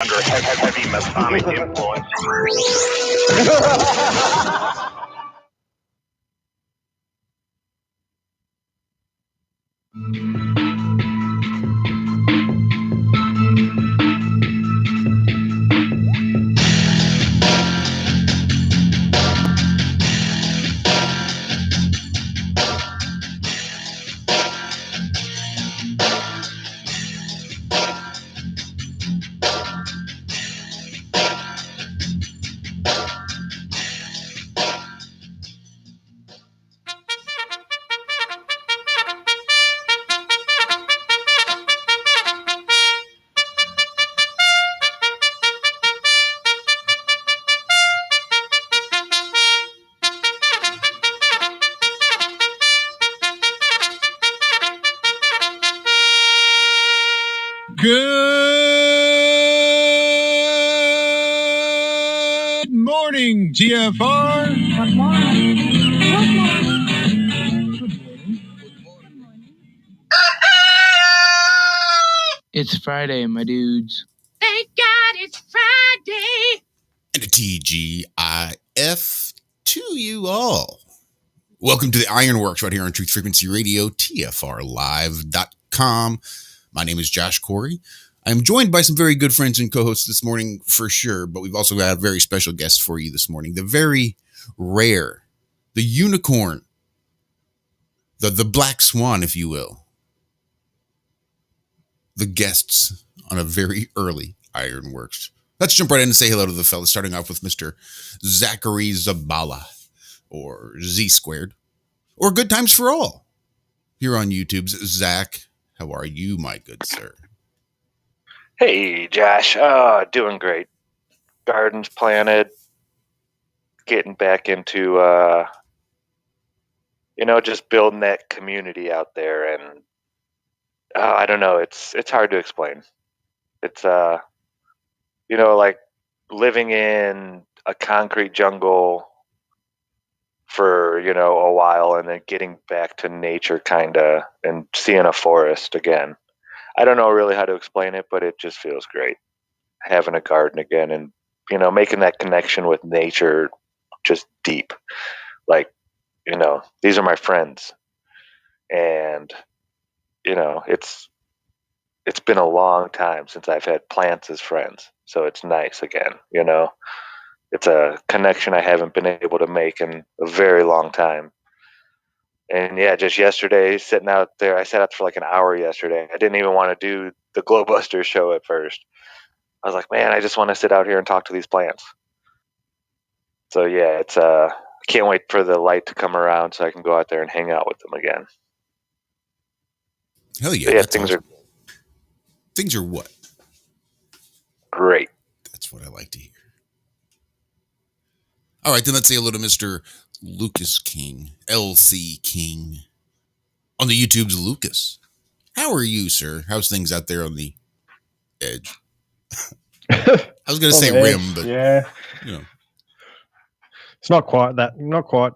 under heavy Masonic influence. Good morning, TFR. Good morning. It's Friday, my dudes. Thank God it's Friday. And a TGIF to you all. Welcome to the Ironworx right here on Truth Frequency Radio, TFRlive.com. My name is Josh Corey. I'm joined by some very good friends and co-hosts this morning for sure, but we've also got a very special guest for you this morning. The very rare, the unicorn, the black swan, if you will. The guests on a very early Ironworx. Let's jump right in and say hello to the fellas, starting off with Mr. Zachary Zabala, or Z Squared, or Good Times for All. Here on YouTube's Zach, how are you, my good sir? Hey, Josh. Doing great. Gardens planted. Getting back into, just building that community out there. And I don't know. It's hard to explain. It's, like living in a concrete jungle for, a while and then getting back to nature kind of and seeing a forest again. I don't know really how to explain it, but it just feels great having a garden again and, making that connection with nature just deep. Like, these are my friends and, it's been a long time since I've had plants as friends. So it's nice again, It's a connection I haven't been able to make in a very long time. And yeah, just yesterday, sitting out there, I sat out for like an hour yesterday. I didn't even want to do the Glowbuster show at first. I was like, man, I just want to sit out here and talk to these plants. So yeah, it's I can't wait for the light to come around so I can go out there and hang out with them again. Hell yeah. So yeah, things awesome. are Things are what? great. That's what I like to hear. All right, then let's say hello to Mr. Lucas King, LC King, on the YouTube's Lucas. How are you, sir? How's things out there on the edge? I was going to say rim, but yeah, it's not quite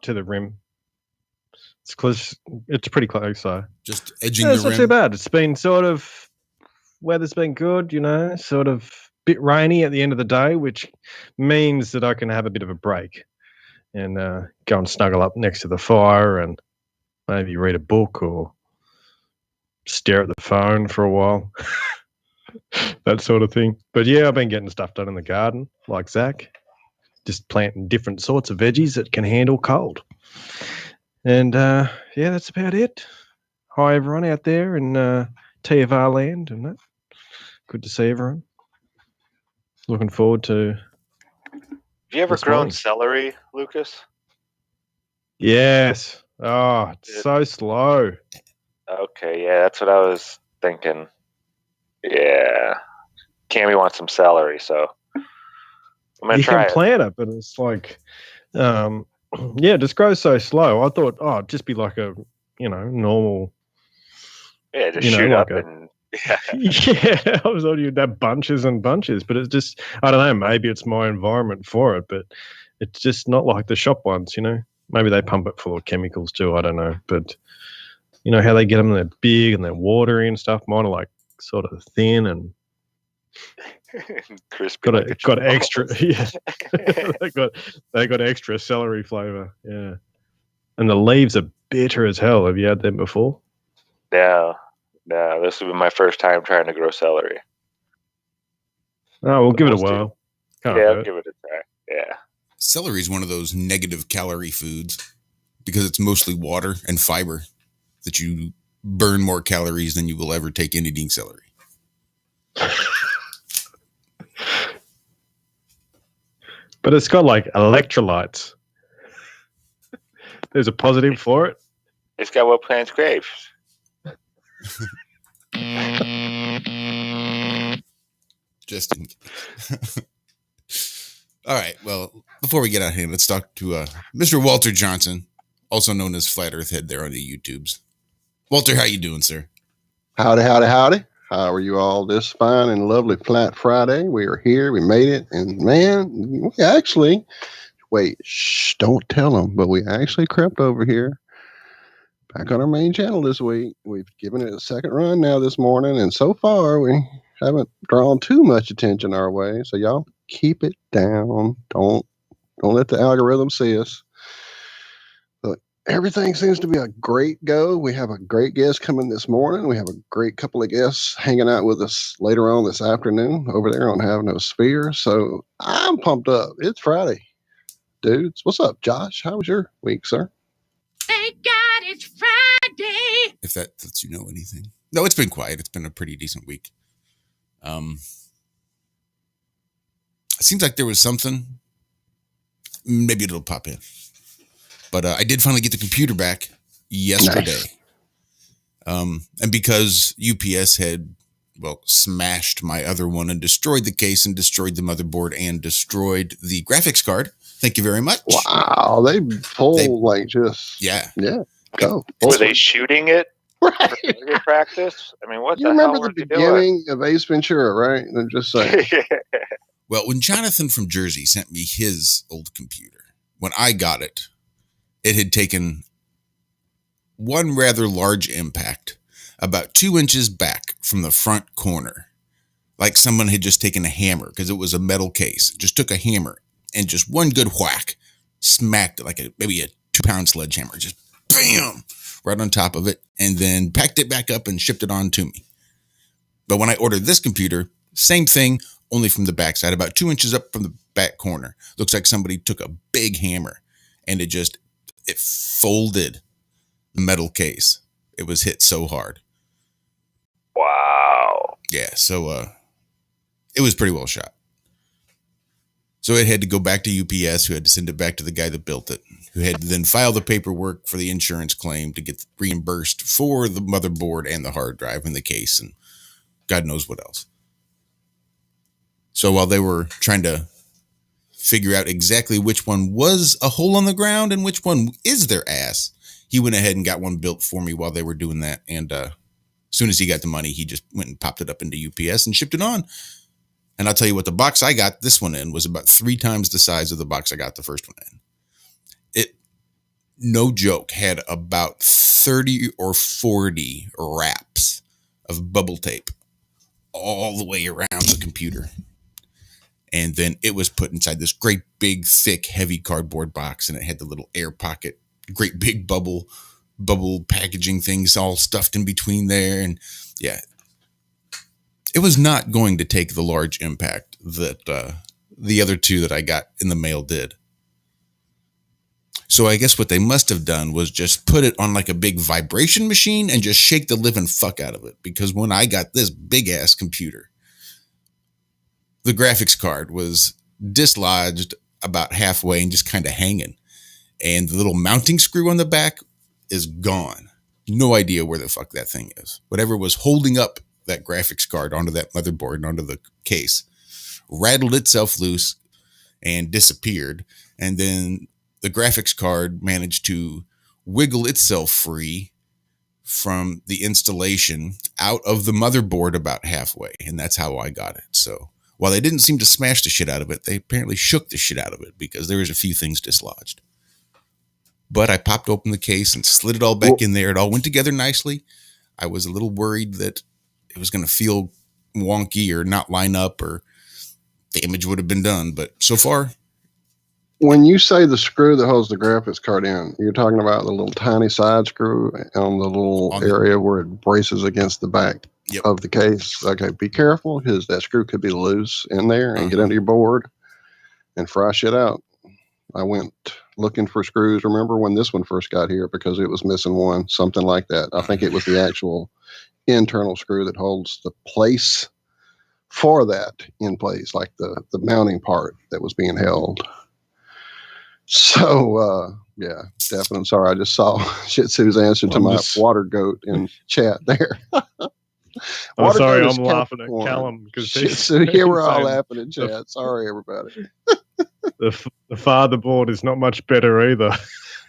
to the rim. It's close. It's pretty close, so just edging the the rim. rim. Not too bad. It's been sort of weather's been good, sort of bit rainy at the end of the day, which means that I can have a bit of a break and go and snuggle up next to the fire and maybe read a book or stare at the phone for a while. That sort of thing. But yeah, I've been getting stuff done in the garden, like Zach, just planting different sorts of veggies that can handle cold. And yeah, that's about it. Hi everyone out there in TFR land and that. Good to see everyone. Looking forward to. Have you ever grown celery, Lucas? Yes. Oh, it's so slow. Okay, yeah, that's what I was thinking. Yeah. Cammy wants some celery, so I'm going to try it. You can plant it, but it's like, just grows so slow. I thought, it'd just be like a, normal. Yeah, just shoot up and... Yeah. Yeah, I was only that bunches and bunches, but it's just, I don't know, maybe it's my environment for it, but it's just not like the shop ones, Maybe they pump it full of chemicals too, I don't know. But how they get them, they're big and they're watery and stuff. Mine are like sort of thin and Crispy like a got churro. extra. Yeah, they got extra celery flavor. Yeah, and the leaves are bitter as hell. Have you had them before? No, this will be my first time trying to grow celery. Oh, we'll give it a We'll see. whirl. Can't Yeah, I'll hurt. give it a try. Yeah. Celery is one of those negative calorie foods because it's mostly water and fiber that you burn more calories than you will ever take in eating celery. But it's got like electrolytes. There's a positive for it. It's got what plants crave. Just in All right. Well, before we get out here, let's talk to Mr. Walter Johnson, also known as Flat Earth Head there on the YouTubes. Walter, how you doing, sir? Howdy, howdy, howdy. How are you all this fine and lovely Flat Friday? We are here. We made it. And man, we actually, wait, shh, don't tell them, but we actually crept over here back on our main channel this week. We've given it a second run now this morning. And so far, we haven't drawn too much attention our way. So y'all keep it down. Don't let the algorithm see us. Everything seems to be a great go. We have a great guest coming this morning. We have a great couple of guests hanging out with us later on this afternoon over there on Have No Sphere. So I'm pumped up. It's Friday. Dudes, what's up, Josh? How was your week, sir? Thank God it's Friday. If that lets you know anything. No, it's been quiet. It's been a pretty decent week. It seems like there was something. Maybe it'll pop in. But I did finally get the computer back yesterday. Nice. And because UPS had, smashed my other one and destroyed the case and destroyed the motherboard and destroyed the graphics card. Thank you very much. Wow. They pull Yeah. Go. Were they shooting it? Right. For practice? I mean, what you the hell remember were the they doing? beginning of Ace Ventura, right? I'm just saying. Well, when Jonathan from Jersey sent me his old computer, when I got it, it had taken one rather large impact about 2 inches back from the front corner. Like someone had just taken a hammer, because it was a metal case, just took a hammer and just one good whack, smacked it like maybe a 2-pound sledgehammer, just bam, right on top of it, and then packed it back up and shipped it on to me. But when I ordered this computer, same thing, only from the backside, about 2 inches up from the back corner. Looks like somebody took a big hammer and it folded the metal case. It was hit so hard. Wow. Yeah, so it was pretty well shot. So it had to go back to UPS, who had to send it back to the guy that built it, who had to then file the paperwork for the insurance claim to get reimbursed for the motherboard and the hard drive and the case and God knows what else. So while they were trying to figure out exactly which one was a hole on the ground and which one is their ass, he went ahead and got one built for me while they were doing that. And as soon as he got the money, he just went and popped it up into UPS and shipped it on. And I'll tell you what, the box I got this one in was about 3 times the size of the box I got the first one in. It, no joke, had about 30 or 40 wraps of bubble tape all the way around the computer. And then it was put inside this great big, thick, heavy cardboard box, and it had the little air pocket, great big bubble packaging things all stuffed in between there. And yeah, it was not going to take the large impact that the other two that I got in the mail did. So I guess what they must have done was just put it on like a big vibration machine and just shake the living fuck out of it. Because when I got this big ass computer, the graphics card was dislodged about halfway and just kind of hanging. And the little mounting screw on the back is gone. No idea where the fuck that thing is. Whatever was holding up that graphics card onto that motherboard and onto the case rattled itself loose and disappeared. And then the graphics card managed to wiggle itself free from the installation out of the motherboard about halfway. And that's how I got it. So while they didn't seem to smash the shit out of it, they apparently shook the shit out of it because there was a few things dislodged. But I popped open the case and slid it all back in there. It all went together nicely. I was a little worried that it was going to feel wonky or not line up or damage would have been done. But so far, When you say the screw that holds the graphics card in, you're talking about the little tiny side screw on the little area where it braces against the back of the case. Okay, be careful because that screw could be loose in there and get under your board and fry shit out. I went looking for screws. Remember when this one first got here because it was missing one, something like that. I think it was the actual internal screw that holds the place for that in place, like the mounting part that was being held. So, yeah, definitely. Sorry, I just saw Shih Tzu's answer to my water goat in chat there. I'm sorry, I'm laughing at Callum because Shih Tzu, here we're all laughing in chat. Sorry, everybody. The father board is not much better either.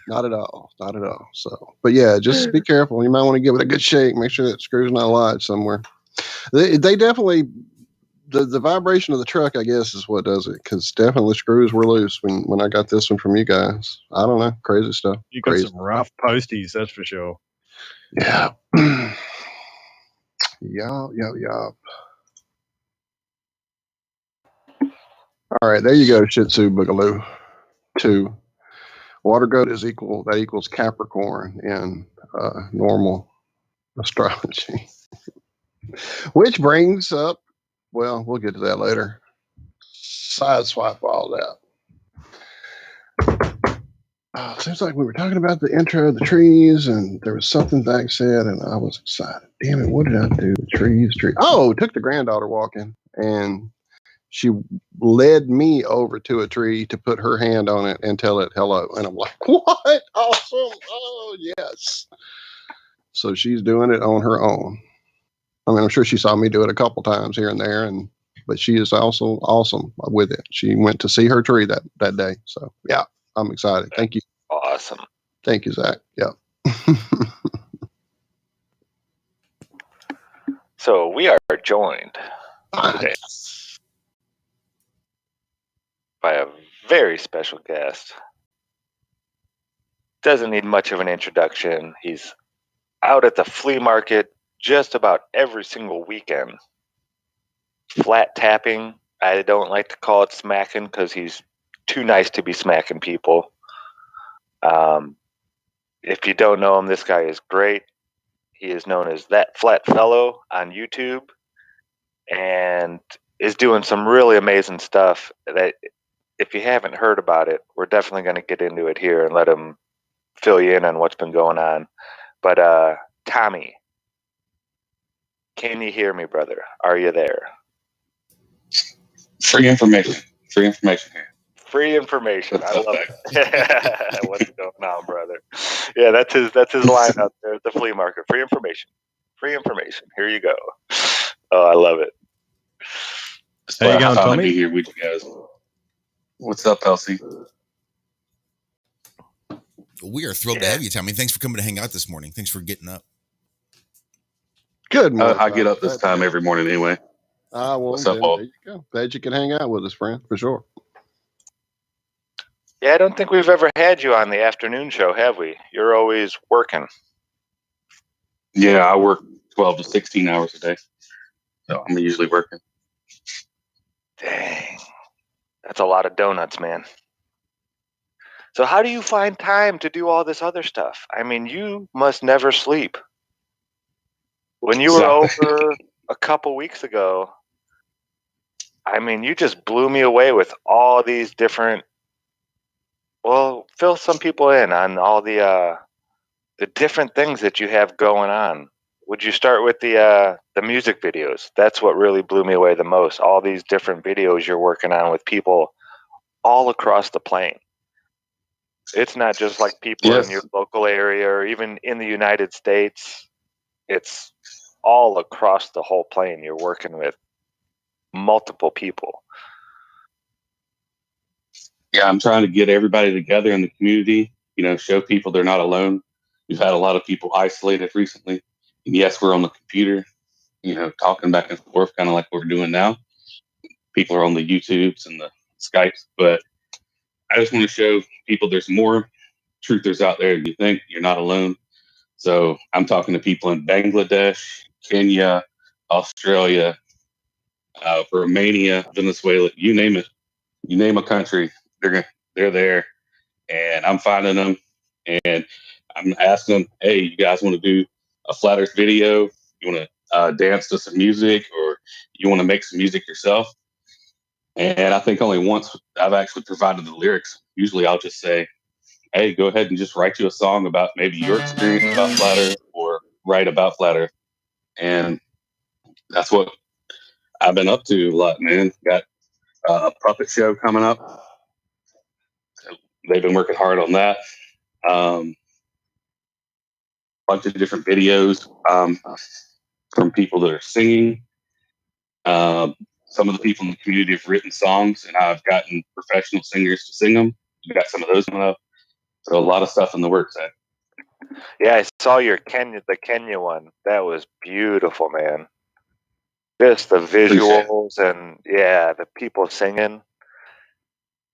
Not at all. Not at all. So, but yeah, just be careful. You might want to give it a good shake. Make sure that screw's not lodged somewhere. They definitely, the vibration of the truck, I guess, is what does it. Because definitely the screws were loose when I got this one from you guys. I don't know. Crazy stuff. You got some rough posties, that's for sure. Yeah. Yup. All right, there you go, Shih Tzu Boogaloo. 2. Water goat equals Capricorn in normal astrology. Which brings up, well, we'll get to that later. Sideswipe all that. Seems like we were talking about the intro of the trees, and there was something Zach said, and I was excited. Damn it, what did I do? The trees. Oh, took the granddaughter walking, and she led me over to a tree to put her hand on it and tell it hello. And I'm like, what? Awesome. Oh, yes. So she's doing it on her own. I mean, I'm sure she saw me do it a couple times here and there, but she is also awesome with it. She went to see her tree that day. So, yeah, I'm excited. Thank you. Awesome. Thank you, Zach. Yeah. So we are joined today by a very special guest. Doesn't need much of an introduction. He's out at the flea market just about every single weekend. Flat tapping. I don't like to call it smacking because he's too nice to be smacking people. If you don't know him, this guy is great. He is known as That Flat Fellow on YouTube and is doing some really amazing stuff that if you haven't heard about it, we're definitely going to get into it here and let him fill you in on what's been going on. But Tommy, can you hear me, brother? Are you there? Free information here. Free information. I love it. What's going on, brother? Yeah, that's his line out there at the flea market. Free information. Here you go. Oh, I love it. How you going, Tommy? To be here with you guys. What's up, Elsie? We are thrilled to have you, Tommy. Thanks for coming to hang out this morning. Thanks for getting up. Good morning. I get up this time every morning anyway. Well, what's up, there you go. Glad you can hang out with us, friend, for sure. Yeah, I don't think we've ever had you on the afternoon show, have we? You're always working. Yeah, I work 12 to 16 hours a day. So I'm usually working. Dang. That's a lot of donuts, man. So how do you find time to do all this other stuff? I mean, you must never sleep. When you were over a couple weeks ago, I mean, you just blew me away with all these different. Well, fill some people in on all the different things that you have going on. Would you start with the music videos? That's what really blew me away the most. All these different videos you're working on with people all across the plane. It's not just like people in your local area or even in the United States. It's all across the whole plane. You're working with multiple people. Yeah, I'm trying to get everybody together in the community, show people they're not alone. We've had a lot of people isolated recently. And yes, we're on the computer, talking back and forth, kind of like we're doing now. People are on the YouTubes and the Skypes, but I just want to show people there's more truthers out there than you think. You're not alone. So I'm talking to people in Bangladesh, Kenya, Australia, Romania, Venezuela, you name it. You name a country, they're there, and I'm finding them, and I'm asking them, hey, you guys want to do a flat Earth video? You want to dance to some music, or you want to make some music yourself? And I think only once I've actually provided the lyrics. Usually I'll just say, hey, go ahead and just write you a song about maybe your experience about flat Earth, or write about flat Earth. And that's what I've been up to a lot, man. Got a puppet show coming up. They've been working hard on that. Bunch of different videos from people that are singing. Some of the people in the community have written songs, and I've gotten professional singers to sing them. We've got some of those coming up. So a lot of stuff in the works. Yeah, I saw the Kenya one. That was beautiful, man. Just the visuals and the people singing.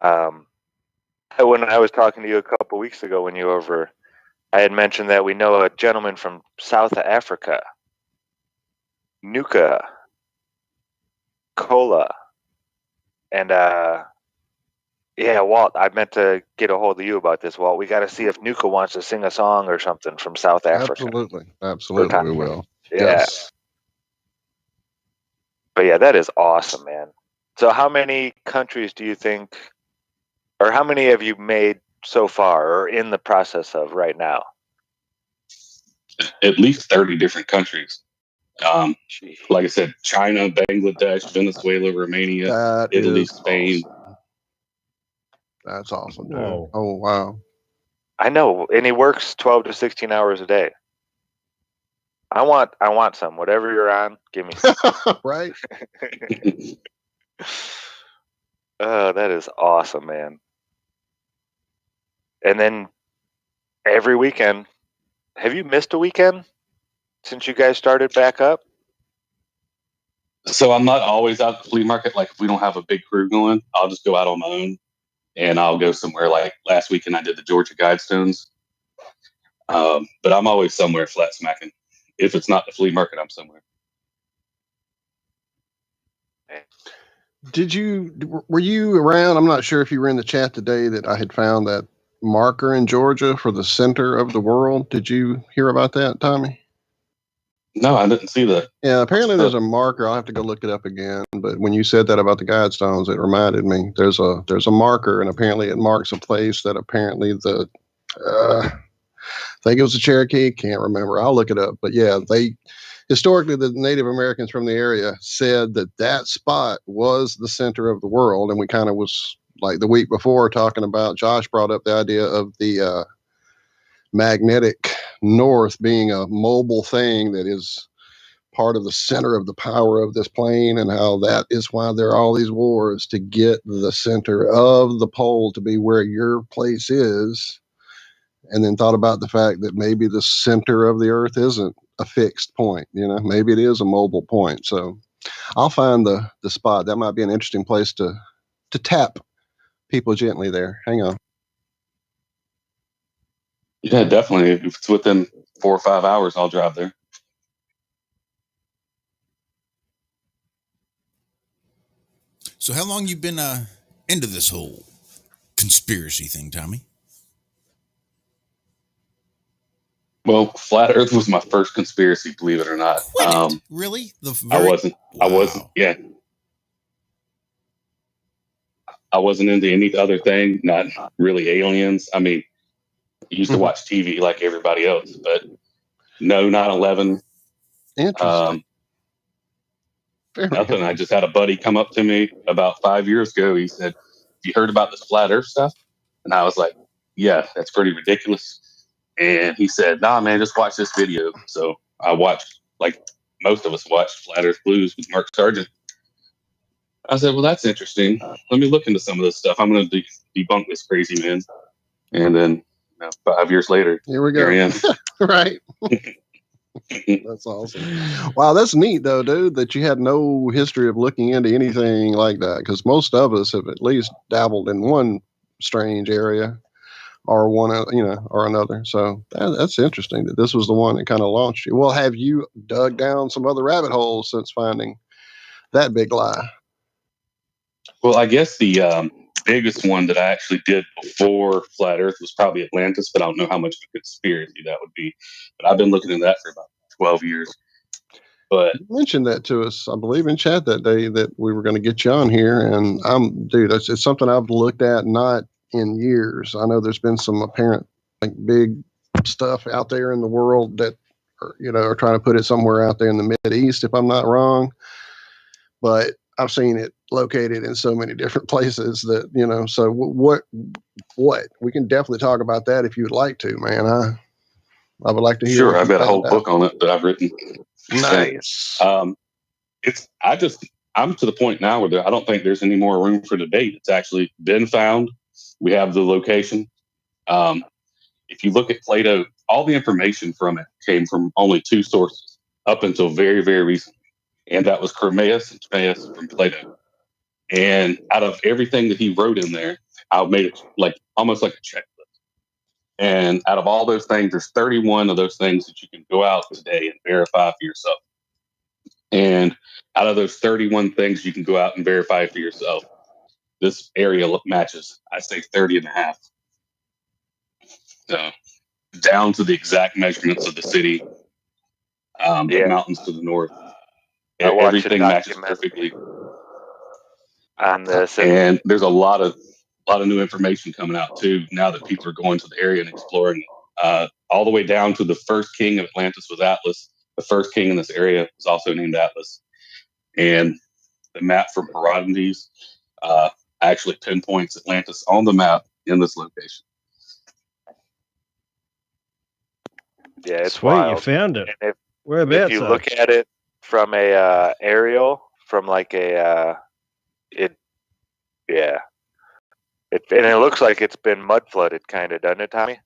When I was talking to you a couple weeks ago when you were over, I had mentioned that we know a gentleman from South Africa, Nuka Cola, and Walt, I meant to get a hold of you about this, Walt. We got to see if Nuka wants to sing a song or something from South Africa. Absolutely, we will. Yeah. Yes. But yeah, that is awesome, man. So how many countries do you think, or how many have you made so far or in the process of right now? At least 30 different countries. Like I said, China, Bangladesh, Venezuela, Romania, Italy, Spain. Awesome. That's awesome, dude. Whoa. Oh, wow. I know, and he works 12 to 16 hours a day. I want some. Whatever you're on, give me some. Right? Oh, that is awesome, man. And then every weekend, have you missed a weekend since you guys started back up? So I'm not always out at the flea market. Like if we don't have a big crew going, I'll just go out on my own, and I'll go somewhere. Like last weekend, I did the Georgia Guidestones. But I'm always somewhere flat smacking. If it's not the flea market, I'm somewhere. Were you around? I'm not sure if you were in the chat today that I had found that marker in Georgia for the center of the world. Did you hear about that, Tommy? No, I didn't see that. Yeah, apparently there's a marker. I'll have to go look it up again. But when you said that about the Guidestones, it reminded me. There's a marker, and apparently it marks a place that apparently I think it was the Cherokee. Can't remember. I'll look it up. But yeah, historically the Native Americans from the area said that spot was the center of the world, and we kind of was like the week before talking about. Josh brought up the idea of the magnetic north being a mobile thing that is part of the center of the power of this plane, and how that is why there are all these wars to get the center of the pole to be where your place is. And then thought about the fact that maybe the center of the earth isn't a fixed point, maybe it is a mobile point. So I'll find the spot. That might be an interesting place to tap people gently there. Hang on. Yeah, definitely. If it's within 4 or 5 hours, I'll drive there. So how long you been into this whole conspiracy thing, Tommy? Well, flat Earth was my first conspiracy, believe it or not. Really? I wasn't. Yeah. I wasn't into any other thing. Not really aliens. I mean, I used to watch TV like everybody else, but no 9/11. Interesting. Nothing. I just had a buddy come up to me about 5 years ago. He said, "You heard about this flat Earth stuff?" And I was like, "Yeah, that's pretty ridiculous." And he said, "Nah, man, just watch this video." So I watched, like most of us watched, Flat Earth Blues with Mark Sargent. I said, "Well, that's interesting. Let me look into some of this stuff. I'm going to debunk this crazy man." And then 5 years later, here we go. Here I am. Right. That's awesome. Wow, that's neat though, dude, that you had no history of looking into anything like that, because most of us have at least dabbled in one strange area or one, or another. So that's interesting that this was the one that kind of launched you. Well, have you dug down some other rabbit holes since finding that big lie? Well, I guess the biggest one that I actually did before Flat Earth was probably Atlantis, but I don't know how much of a conspiracy that would be. But I've been looking into that for about 12 years. But You mentioned that to us, I believe, in chat that day that we were going to get you on here, and dude, it's something I've looked at not in years. I know there's been some apparent like big stuff out there in the world that are trying to put it somewhere out there in the Mid East, if I'm not wrong. But I've seen it located in so many different places that So what we can definitely talk about that if you'd like to, man. I would like to hear sure, what I've you got a found whole out. book on it that I've written. Nice. And, I'm to the point now where I don't think there's any more room for debate. It's actually been found. We have the location. If you look at Plato, all the information from it came from only two sources up until very, very recently. And that was Chromaeus and Timaeus from Plato. And out of everything that he wrote in there, I made it almost like a checklist. And out of all those things, there's 31 of those things that you can go out today and verify for yourself. And out of those 31 things you can go out and verify for yourself, this area matches, I say 30 and a half. So down to the exact measurements of the city, the mountains to the north. I watched Everything a matches documentary perfectly on this, and there's a lot of new information coming out too now that people are going to the area and exploring it. All the way down to the first king of Atlantis was Atlas. The first king in this area was also named Atlas. And the map from Herodotus actually pinpoints Atlantis on the map in this location. yeah, it's Sweet, you wild. found it. And Whereabouts? if you look at it from a aerial, from like and it looks like it's been mud flooded, kind of, doesn't it, Tommy?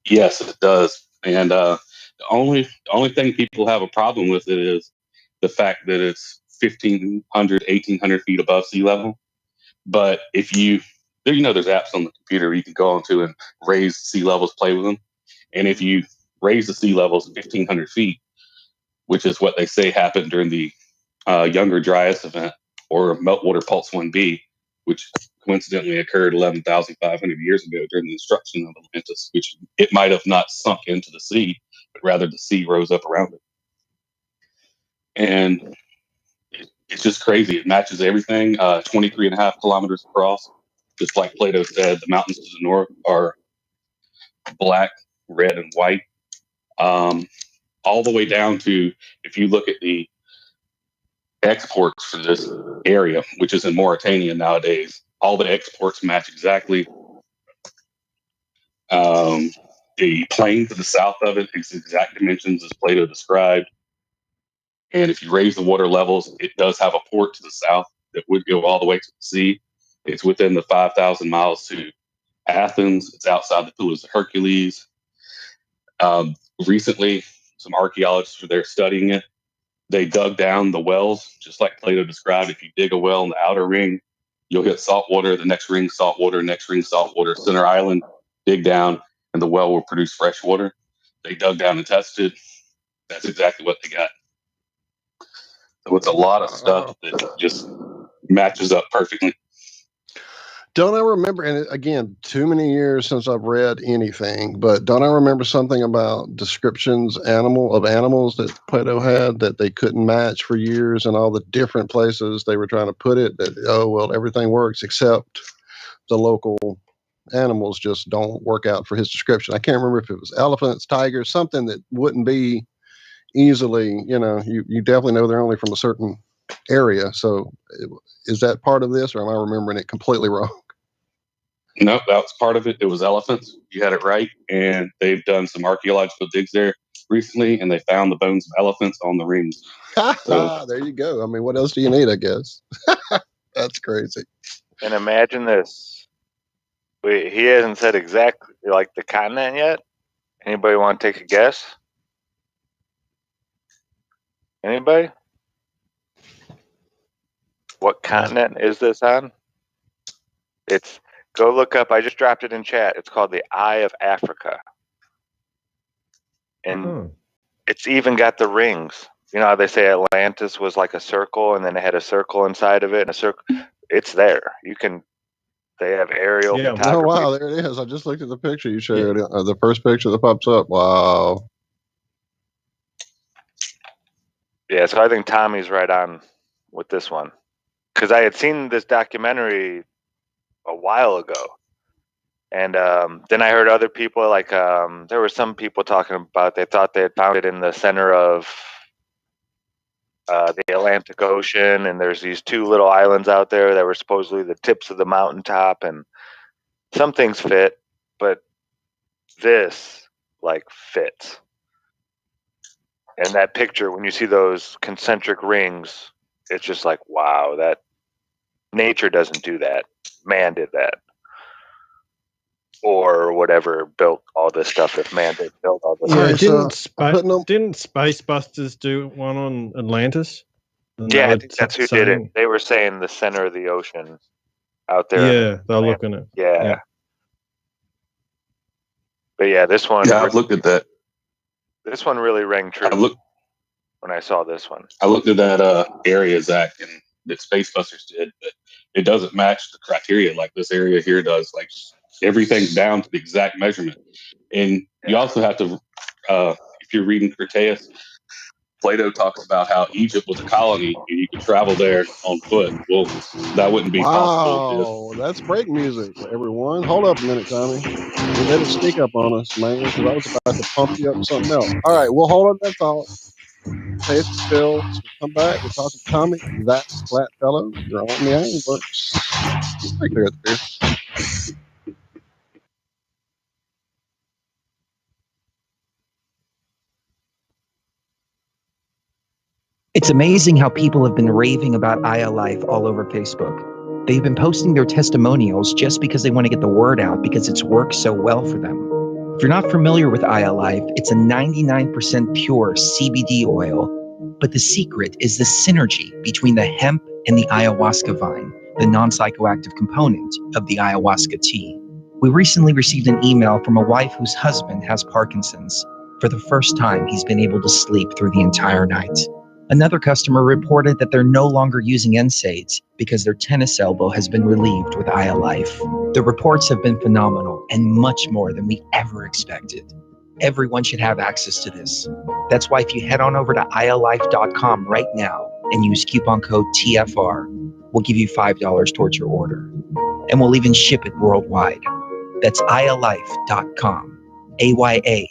Yes, it does. And the only thing people have a problem with it is the fact that it's 1,500, 1,800 feet above sea level. But if there's apps on the computer where you can go onto and raise sea levels, play with them. And if you raise the sea levels 1,500 feet, which is what they say happened during the Younger Dryas event or Meltwater Pulse 1b, which coincidentally occurred 11,500 years ago during the destruction of Atlantis, which it might have not sunk into the sea, but rather the sea rose up around it. And it's just crazy. It matches everything, 23 and a half kilometers across. Just like Plato said, the mountains to the north are black, red, and white. All the way down to, if you look at the exports for this area, which is in Mauritania nowadays, all the exports match exactly. The plain to the south of it is exact dimensions as Plato described. And if you raise the water levels, it does have a port to the south that would go all the way to the sea. It's within the 5,000 miles to Athens. It's outside the Pillars of Hercules. Recently, some archaeologists were there studying it. They dug down the wells, just like Plato described. If you dig a well in the outer ring, you'll hit salt water, the next ring, salt water, next ring, salt water, center island, dig down, and the well will produce fresh water. They dug down and tested. That's exactly what they got. So it's a lot of stuff that just matches up perfectly. Don't I remember, and again, too many years since I've read anything, but don't I remember something about descriptions of animals that Plato had that they couldn't match for years, and all the different places they were trying to put it, that, everything works except the local animals just don't work out for his description. I can't remember if it was elephants, tigers, something that wouldn't be easily, you definitely know they're only from a certain area. So is that part of this, or am I remembering it completely wrong? Nope, that was part of it. It was elephants. You had it right. And they've done some archaeological digs there recently, and they found the bones of elephants on the rings. So there you go. I mean, what else do you need, I guess? That's crazy. And imagine this. He hasn't said exactly like the continent yet. Anybody want to take a guess? Anybody? What continent is this on? Go look up. I just dropped it in chat. It's called the Eye of Africa. And it's even got the rings. You know how they say Atlantis was like a circle, and then it had a circle inside of it, and a circle. It's there. They have aerial Yeah. Oh photography. wow, there it is. I just looked at the picture you shared. The first picture that pops up. Wow. Yeah, so I think Tommy's right on with this one, because I had seen this documentary a while ago, and then I heard other people there were some people talking about they thought they had found it in the center of the Atlantic Ocean, and there's these two little islands out there that were supposedly the tips of the mountaintop, and some things fit, but this fits. And that picture, when you see those concentric rings, it's just like, wow, that nature doesn't do that. Man did that. Or whatever built all this stuff if man did build all this Yeah, Alright, stuff. didn't Spacebusters do one on Atlantis? And Yeah, they I were think that's who did it. They were saying the center of the ocean out there. Yeah, they're looking at. Yeah. But yeah, this one. Yeah, I've looked at that. This one really rang true when I saw this one. I looked at that area, Zach, and that Spacebusters did, but it doesn't match the criteria like this area here does. Like everything's down to the exact measurement. And you also have to, if you're reading Cretaeus, Plato talks about how Egypt was a colony and you could travel there on foot. Well, that wouldn't be possible. Wow, that's break music, everyone. Hold up a minute, Tommy. You let it sneak up on us, man, because I was about to pump you up with something else. All right, we'll hold on that thought. Pay some bills. We'll come back. We're talking to Tommy, Zach, Flatfellow. You're on the Ironworx. Right there at the pier. It's amazing how people have been raving about Aya Life all over Facebook. They've been posting their testimonials just because they want to get the word out because it's worked so well for them. If you're not familiar with Aya Life, it's a 99% pure CBD oil, but the secret is the synergy between the hemp and the ayahuasca vine, the non-psychoactive component of the ayahuasca tea. We recently received an email from a wife whose husband has Parkinson's. For the first time, he's been able to sleep through the entire night. Another customer reported that they're no longer using NSAIDs because their tennis elbow has been relieved with Aya Life. The reports have been phenomenal and much more than we ever expected. Everyone should have access to this. That's why if you head on over to ayalife.com right now and use coupon code TFR, we'll give you $5 towards your order. And we'll even ship it worldwide. That's ayalife.com, AYAlife.com.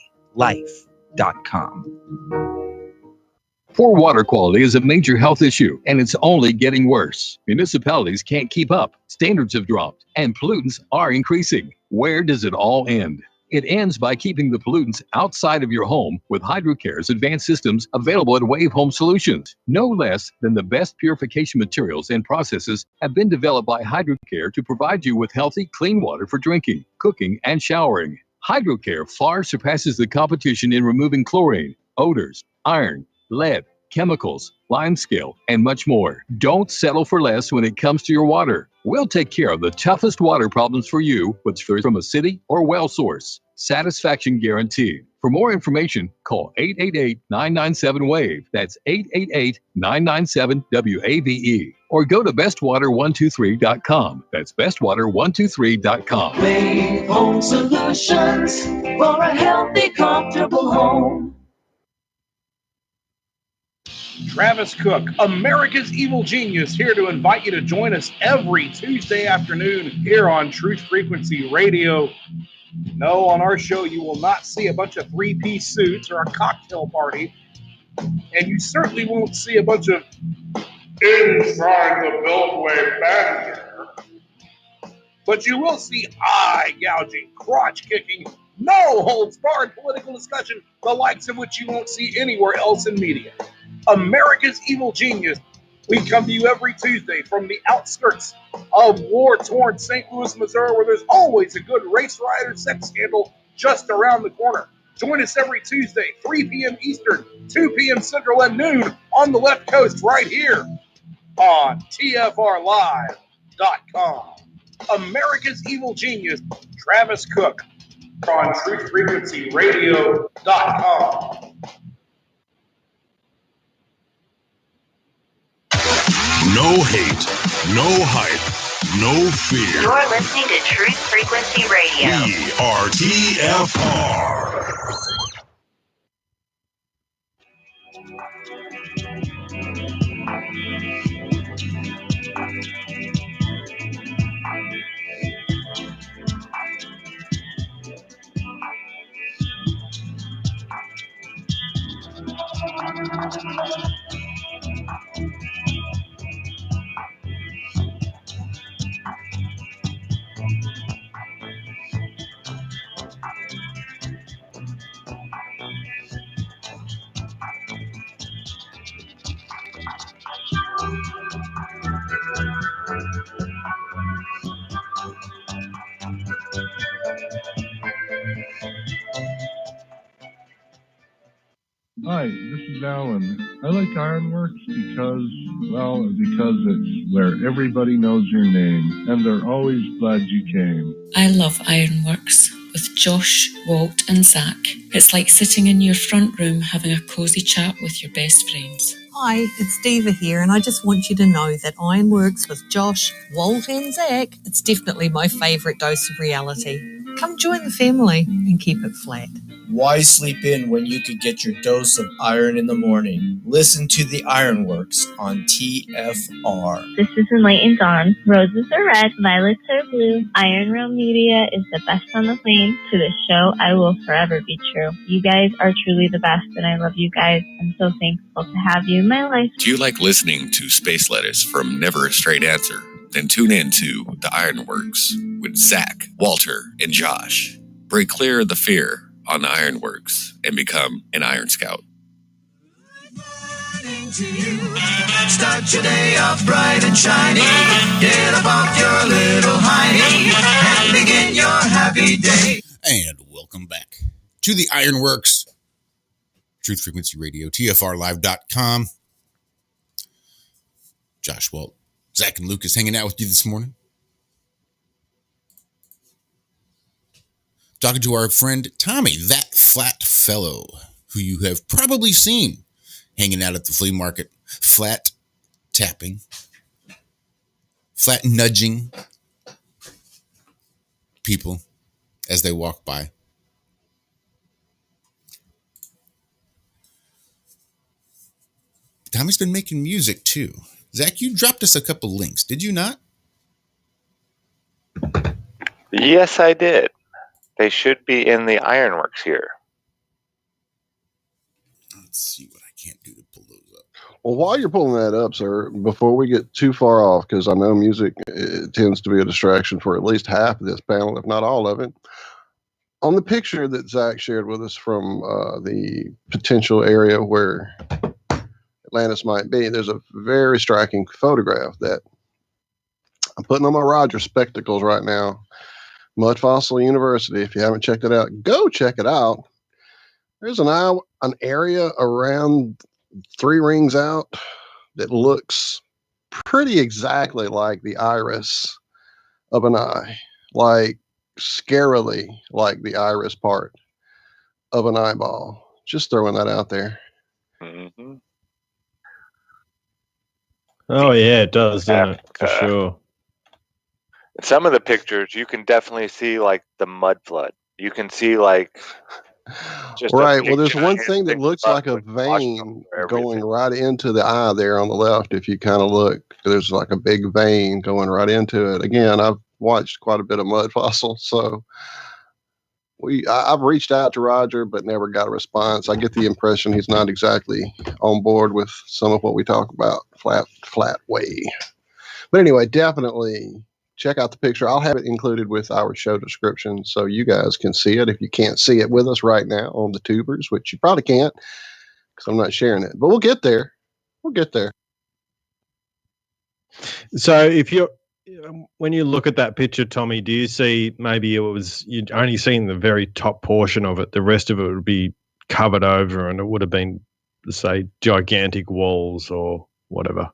Poor water quality is a major health issue, and it's only getting worse. Municipalities can't keep up, standards have dropped, and pollutants are increasing. Where does it all end? It ends by keeping the pollutants outside of your home with HydroCare's advanced systems available at Wave Home Solutions. No less than the best purification materials and processes have been developed by HydroCare to provide you with healthy, clean water for drinking, cooking, and showering. HydroCare far surpasses the competition in removing chlorine, odors, iron, lead, chemicals, limescale, and much more. Don't settle for less when it comes to your water. We'll take care of the toughest water problems for you, whether from a city or well source. Satisfaction guaranteed. For more information, call 888-997-WAVE. That's 888-997-WAVE. Or go to bestwater123.com. That's bestwater123.com. Wave Home Solutions for a healthy, comfortable home. Travis Cook, America's Evil Genius, here to invite you to join us every Tuesday afternoon here on Truth Frequency Radio. No, on our show, you will not see a bunch of three-piece suits or a cocktail party, and you certainly won't see a bunch of inside the Beltway banter. But you will see eye-gouging, crotch-kicking, no-holds-barred political discussion, the likes of which you won't see anywhere else in media. America's Evil Genius. We come to you every Tuesday from the outskirts of war-torn St. Louis, Missouri, where there's always a good race rider sex scandal just around the corner. Join us every Tuesday, 3 p.m. Eastern, 2 p.m. Central, and noon on the left coast right here on TFRLive.com. America's Evil Genius, Travis Cook, on TruthFrequencyRadio.com. No hate, no hype, no fear. You're listening to Truth Frequency Radio. We are TFR. Hi, this is Alan. I like Ironworx because it's where everybody knows your name, and they're always glad you came. I love Ironworx with Josh, Walt, and Zach. It's like sitting in your front room having a cozy chat with your best friends. Hi, it's Diva here, and I just want you to know that Ironworx with Josh, Walt, and Zach, it's definitely my favourite dose of reality. Come join the family and keep it flat. Why sleep in when you could get your dose of iron in the morning? Listen to the Ironworx on TFR. This is Enlightened Dawn. Roses are red, violets are blue. Iron Realm Media is the best on the plane. To this show, I will forever be true. You guys are truly the best, and I love you guys. I'm so thankful to have you in my life. Do you like listening to space letters from Never a Straight Answer? Then tune in to the Ironworx with Zach, Walter, and Josh. Break clear of the fear on the Ironworx and become an Iron Scout. Start your day off bright and shiny. Get up off your little hiney and begin your happy day. And welcome back to the Ironworx, Truth Frequency Radio, TFRlive.com. Josh, Walt, Zach, and Lucas hanging out with you this morning. Talking to our friend Tommy, that flat fellow, who you have probably seen hanging out at the flea market, flat tapping, flat nudging people as they walk by. Tommy's been making music too. Zach, you dropped us a couple links, did you not? Yes, I did. They should be in the Ironworx here. Let's see what I can't do to pull those up. Well, while you're pulling that up, sir, before we get too far off, because I know music tends to be a distraction for at least half of this panel, if not all of it. On the picture that Zach shared with us from the potential area where Atlantis might be, there's a very striking photograph that I'm putting on my Roger spectacles right now. Mud Fossil University. If you haven't checked it out, go check it out. There's an area around 3 rings out that looks pretty exactly like the iris of an eye, like scarily like the iris part of an eyeball. Just throwing that out there. Mm-hmm. Oh yeah, it does, doesn't it? For sure. Some of the pictures, you can definitely see like the mud flood. You can see like just right. Well, there's one thing that looks like a vein going right into the eye there on the left. If you kind of look, there's like a big vein going right into it. Again, I've watched quite a bit of Mud Fossil, so I've reached out to Roger, but never got a response. I get the impression he's not exactly on board with some of what we talk about flat way. But anyway, definitely check out the picture. I'll have it included with our show description so you guys can see it if you can't see it with us right now on the tubers, which you probably can't because I'm not sharing it. But we'll get there. We'll get there. So when you look at that picture, Tommy, do you see maybe you'd only seen the very top portion of it? The rest of it would be covered over and it would have been, say, gigantic walls or whatever.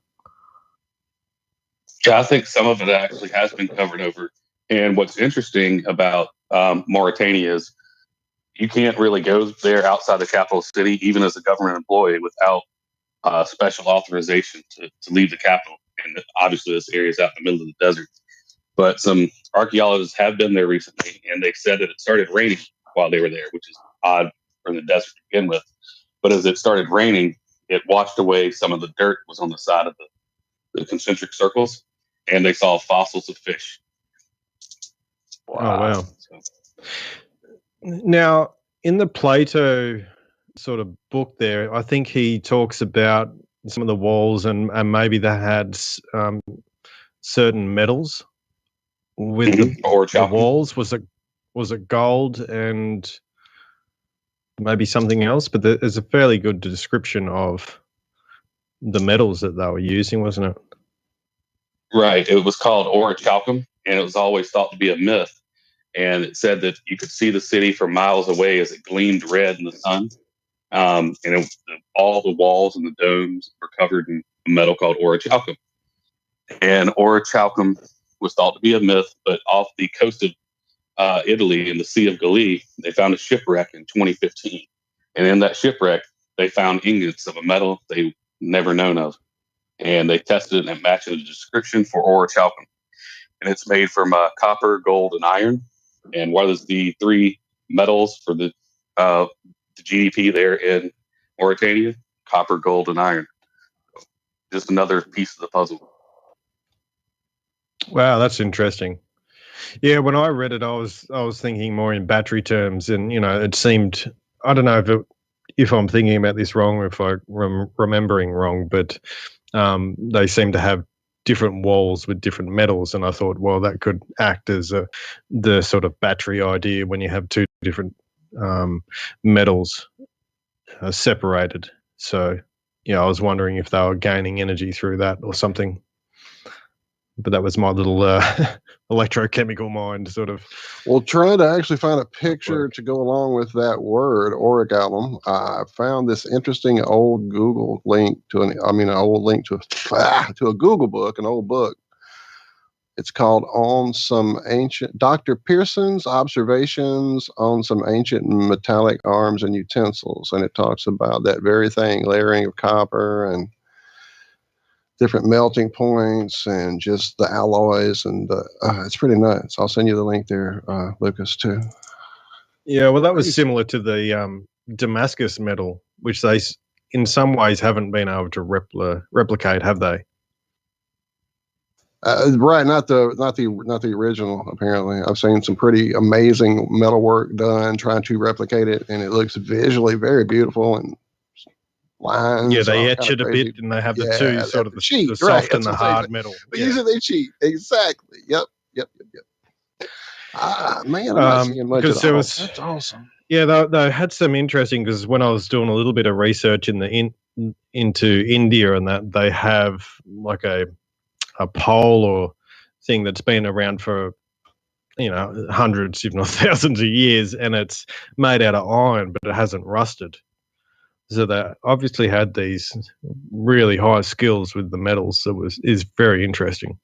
Yeah, I think some of it actually has been covered over. And what's interesting about Mauritania is you can't really go there outside the capital city, even as a government employee, without special authorization to leave the capital. and obviously this area is out in the middle of the desert. But some archaeologists have been there recently, and they said that it started raining while they were there, which is odd for the desert to begin with. But as it started raining, it washed away some of the dirt that was on the side of the concentric circles, and they saw fossils of fish. Wow. Oh, wow. Now, in the Plato sort of book there, I think he talks about some of the walls and maybe they had certain metals with the walls. Was it gold and maybe something else? But there's a fairly good description of the metals that they were using, wasn't it? Right. It was called orichalcum, and it was always thought to be a myth. And it said that you could see the city from miles away as it gleamed red in the sun. All the walls and the domes were covered in a metal called orichalcum. And orichalcum was thought to be a myth, but off the coast of Italy in the Sea of Galilee, they found a shipwreck in 2015. And in that shipwreck, they found ingots of a metal they never known of. And they tested it and it matched the description for orichalcum. And it's made from copper, gold, and iron. And what is the three metals for the GDP there in Mauritania? Copper, gold, and iron. Just another piece of the puzzle. Wow, that's interesting. Yeah, when I read it, I was thinking more in battery terms, and it seemed, I don't know if I'm thinking about this wrong or if I'm remembering wrong, but they seem to have different walls with different metals, and I thought, well, that could act as the sort of battery idea when you have two different metals separated. So, I was wondering if they were gaining energy through that or something. But that was my little electrochemical mind sort of. Well, trying to actually find a picture to go along with that word, orichalcum, I found this interesting old Google link to a Google book, an old book. It's called On Some Ancient, Dr. Pearson's Observations on Some Ancient Metallic Arms and Utensils. And it talks about that very thing, layering of copper and different melting points and just the alloys. And it's pretty nuts. I'll send you the link there, Lucas, too. Yeah, well, that was similar to the Damascus metal, which they, in some ways, haven't been able to replicate, have they? Right, not the original. Apparently, I've seen some pretty amazing metalwork done trying to replicate it, and it looks visually very beautiful and lines. Yeah, they etch it a bit, and they have the two sort of the soft and the hard metal. But usually they cheat. Exactly. Yep. Man, I'm not seeing much of that. That's awesome. Yeah, they had some interesting, because when I was doing a little bit of research into India and that, they have like a pole or thing that's been around for hundreds, if not thousands of years, and it's made out of iron, but it hasn't rusted. So they obviously had these really high skills with the metals. That is very interesting.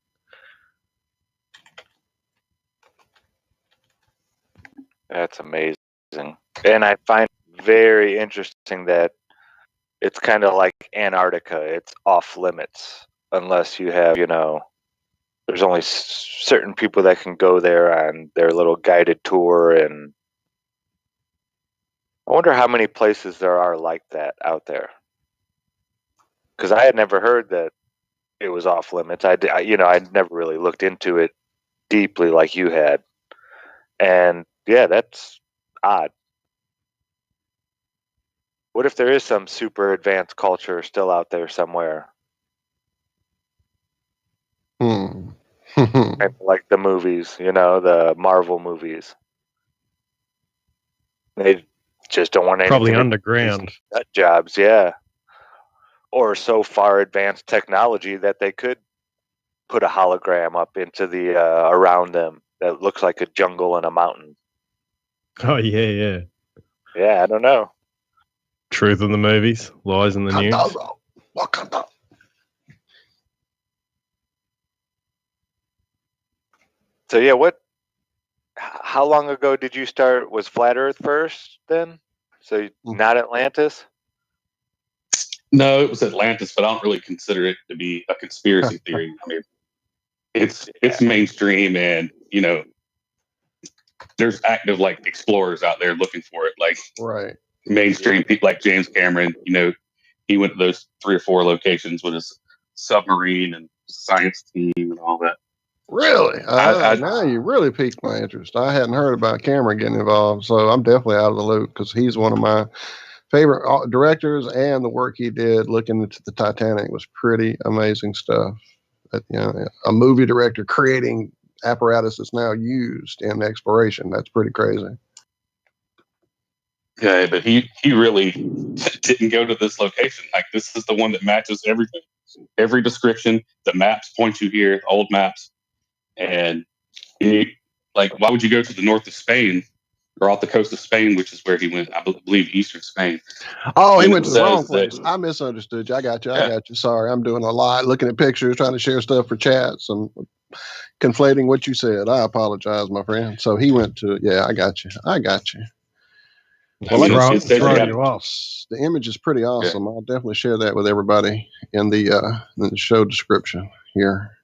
That's amazing. And I find it very interesting that it's kind of like Antarctica. It's off limits unless you have, there's only certain people that can go there on their little guided tour. And I wonder how many places there are like that out there. Because I had never heard that it was off limits. I'd never really looked into it deeply like you had. And yeah, that's odd. What if there is some super advanced culture still out there somewhere? Kind of like the movies, the Marvel movies. They just don't want anything. Probably underground. Nut jobs, yeah. Or so far advanced technology that they could put a hologram up into the around them that looks like a jungle and a mountain. Oh, yeah. Yeah, I don't know. Truth in the movies, lies in the news. Wakanda. So yeah, how long ago did you start? Was Flat Earth first then? So not Atlantis? No, it was Atlantis, but I don't really consider it to be a conspiracy theory. I mean, it's mainstream, and there's active like explorers out there looking for it. Like right, mainstream people like James Cameron. He went to those 3 or 4 locations with his submarine and science team and all that. Really? Now you really piqued my interest. I hadn't heard about Cameron getting involved, so I'm definitely out of the loop because he's one of my favorite directors, and the work he did looking into the Titanic was pretty amazing stuff. A movie director creating apparatus that's now used in exploration. That's pretty crazy. Yeah, but he really didn't go to this location. Like, this is the one that matches everything. Every description, the maps point you here, old maps. And why would you go to the north of Spain or off the coast of Spain, which is where he went, I believe, eastern Spain? Oh, he went to the wrong place. I misunderstood you. I got you. Sorry, I'm doing a lot, looking at pictures, trying to share stuff for chats. I'm conflating what you said. I apologize, my friend. So he went to, I got you. Well, It's throwing you off. The image is pretty awesome. I'll definitely share that with everybody in the show description here.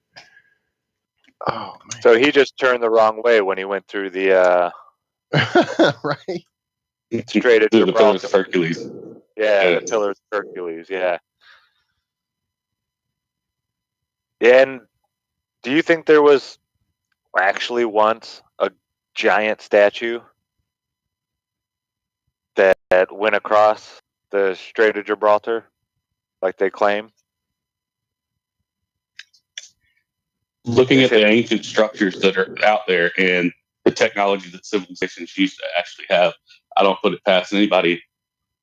Oh, man. So he just turned the wrong way when he went through the right straight at the Pillars of Hercules. Yeah, the Pillars of Hercules. Yeah. And do you think there was actually once a giant statue that went across the Strait of Gibraltar, like they claim? Looking at the ancient structures that are out there and the technology that civilizations used to actually have, I don't put it past anybody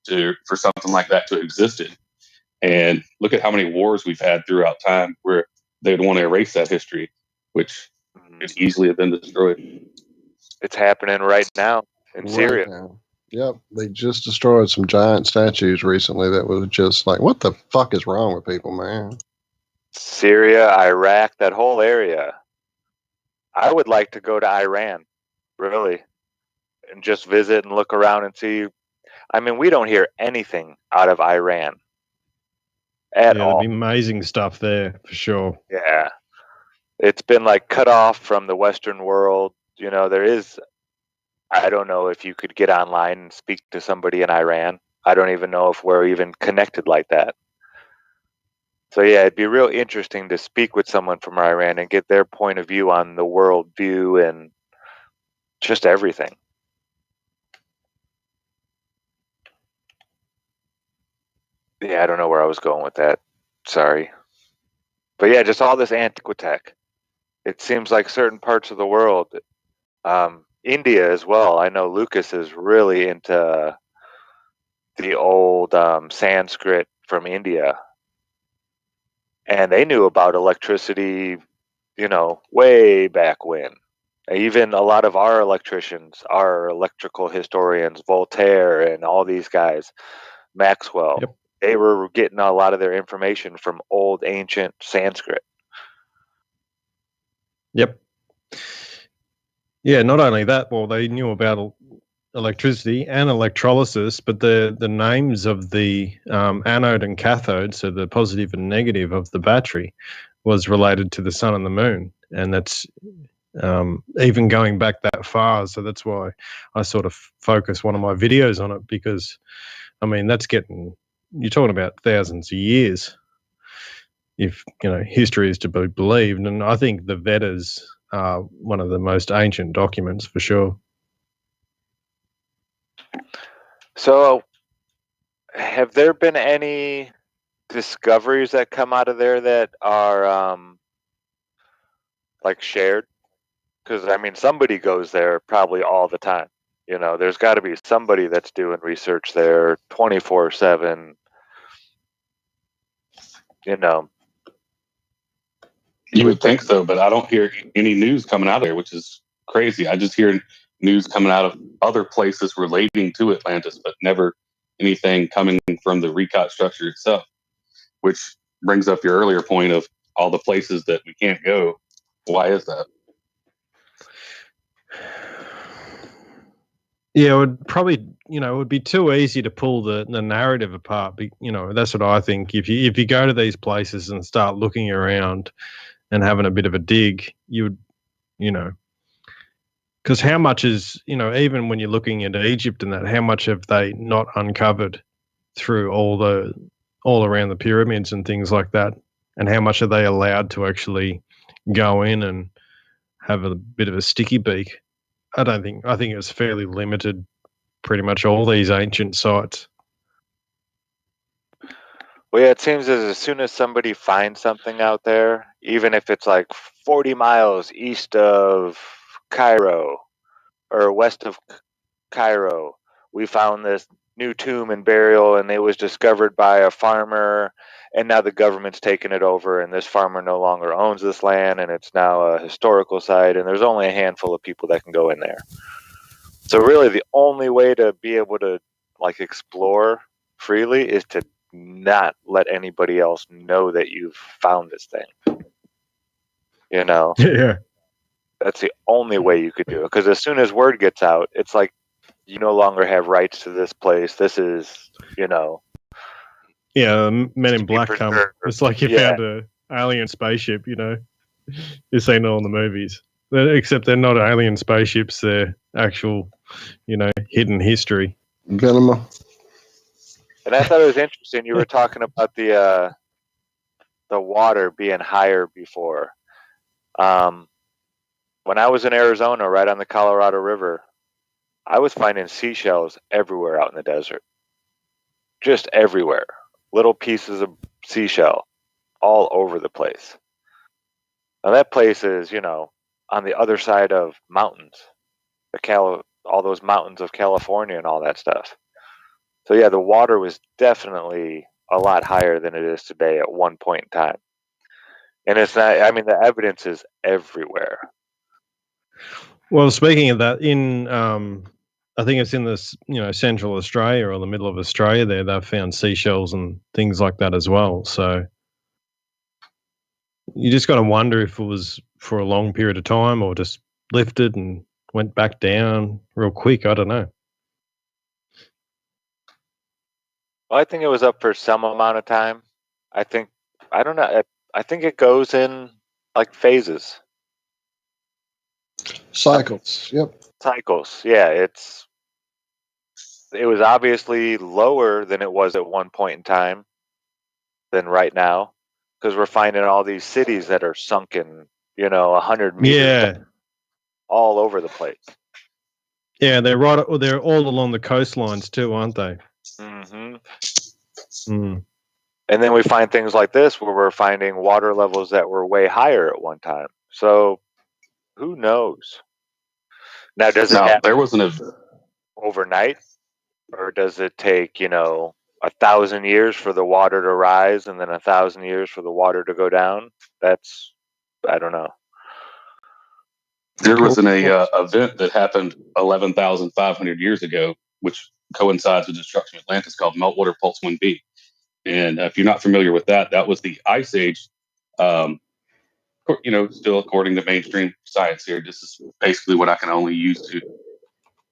for something like that to exist in. And look at how many wars we've had throughout time where they'd want to erase that history, which could easily have been destroyed. It's happening right now in Syria. Now. Yep, they just destroyed some giant statues recently that was just like, what the fuck is wrong with people, man? Syria, Iraq, that whole area. I would like to go to Iran, really, and just visit and look around and see. I mean, we don't hear anything out of Iran at all. There'd be amazing stuff there for sure. Yeah. It's been like cut off from the Western world. I don't know if you could get online and speak to somebody in Iran. I don't even know if we're even connected like that. So yeah, it'd be real interesting to speak with someone from Iran and get their point of view on the world view and just everything. Yeah, I don't know where I was going with that. Sorry. But yeah, just all this antiquitech. It seems like certain parts of the world, India as well. I know Lucas is really into the old Sanskrit from India. And they knew about electricity, way back when. Even a lot of our electricians, our electrical historians, Voltaire and all these guys, Maxwell, they were getting a lot of their information from old ancient Sanskrit. Yep. Yeah, not only that, well, they knew about electricity and electrolysis, but the names of the anode and cathode, so the positive and negative of the battery, was related to the sun and the moon. And that's even going back that far. So that's why I sort of focus one of my videos on it, because, I mean, you're talking about thousands of years if, history is to be believed. And I think the Vedas are one of the most ancient documents for sure. So have there been any discoveries that come out of there that are like shared? Because I mean, somebody goes there probably all the time. There's got to be somebody that's doing research there 24/7. You would think so, but I don't hear any news coming out of there, which is crazy. I just hear news coming out of other places relating to Atlantis, but never anything coming from the recot structure itself, which brings up your earlier point of all the places that we can't go. Why is that? Yeah, it would probably, it would be too easy to pull the narrative apart. That's what I think. If you go to these places and start looking around and having a bit of a dig, you would, because how much is, even when you're looking at Egypt and that, how much have they not uncovered through all around the pyramids and things like that, and how much are they allowed to actually go in and have a bit of a sticky beak? I think it's fairly limited. Pretty much all these ancient sites. Well, yeah, it seems as soon as somebody finds something out there, even if it's like 40 miles east of Cairo or west of Cairo, we found this new tomb and burial, and it was discovered by a farmer, and now the government's taken it over, and this farmer no longer owns this land, and it's now a historical site, and there's only a handful of people that can go in there. So really, the only way to be able to explore freely is to not let anybody else know that you've found this thing. Yeah. That's the only way you could do it. Because as soon as word gets out, it's like you no longer have rights to this place. This is, Yeah, Men in Black come. It's like you found a alien spaceship. You see it all in the movies. Except they're not alien spaceships. They're actual, hidden history. Venom. And I thought it was interesting. You were talking about the water being higher before. When I was in Arizona, right on the Colorado River, I was finding seashells everywhere out in the desert. Just everywhere. Little pieces of seashell all over the place. Now that place is, on the other side of mountains, all those mountains of California and all that stuff. So yeah, the water was definitely a lot higher than it is today at one point in time. And it's not, the evidence is everywhere. Well, speaking of that, I think it's in this, central Australia or the middle of Australia there, they've found seashells and things like that as well. So you just got to wonder if it was for a long period of time or just lifted and went back down real quick. I don't know. Well, I think it was up for some amount of time. I don't know. I think it goes in phases. Cycles. Yep. Cycles. Yeah, it was obviously lower than it was at one point in time than right now, because we're finding all these cities that are sunken, 100 meters all over the place. Yeah, they're all along the coastlines too, aren't they? Mm-hmm. Mm. And then we find things like this where we're finding water levels that were way higher at one time. So who knows? Now, does it happen there wasn't overnight, or does it take 1,000 years for the water to rise and then 1,000 years for the water to go down? I don't know. There was an event that happened 11,500 years ago, which coincides with destruction of Atlantis, called Meltwater Pulse 1b. And if you're not familiar with that, that was the Ice Age. Still according to mainstream science here, this is basically what I can only use to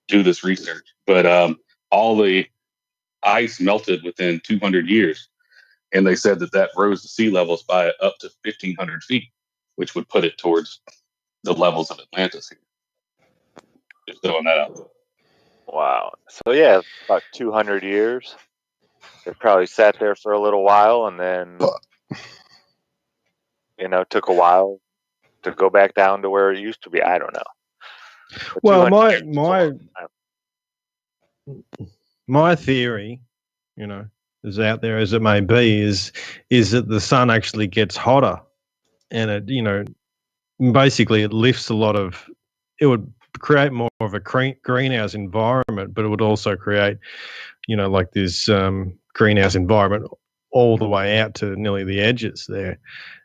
do this research. But all the ice melted within 200 years. And they said that rose the sea levels by up to 1,500 feet, which would put it towards the levels of Atlantis here. Just throwing that out. Wow. So yeah, about 200 years. It probably sat there for a little while, and then took a while to go back down to where it used to be. I don't know. But well, my theory, as out there as it may be, is that the sun actually gets hotter, and it, basically it lifts a lot of. It would create more of a greenhouse environment, but it would also create, like this greenhouse environment all the way out to nearly the edges there.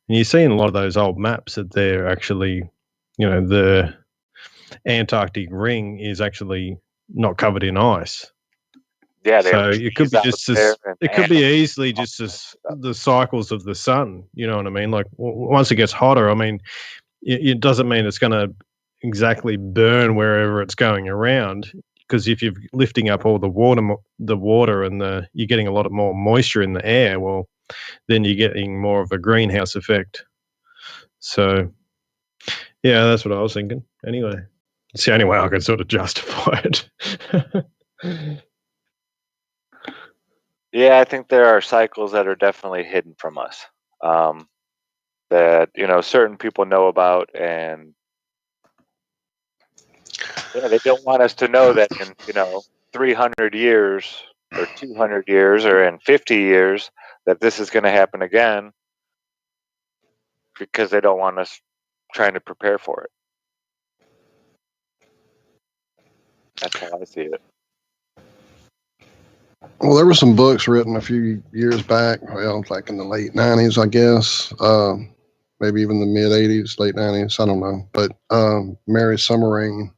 And you see in a lot of those old maps that they're actually, the Antarctic ring is actually not covered in ice. Yeah, so it could be just it could be easily just the cycles of the sun. You know what I mean? Like once it gets hotter, it doesn't mean it's going to exactly burn wherever it's going around. because if you're lifting up all the water and you're getting a lot more moisture in the air, well, then you're getting more of a greenhouse effect. So, yeah, that's what I was thinking. Anyway, it's the only way I can sort of justify it. Yeah, I think there are cycles that are definitely hidden from us, that certain people know about, and they don't want us to know that in 300 years or 200 years or in 50 years that this is going to happen again, because they don't want us trying to prepare for it. That's how I see it. Well, there were some books written a few years back, like in the late 90s, I guess, maybe even the mid 80s, late 90s, I don't know. But Mary Summering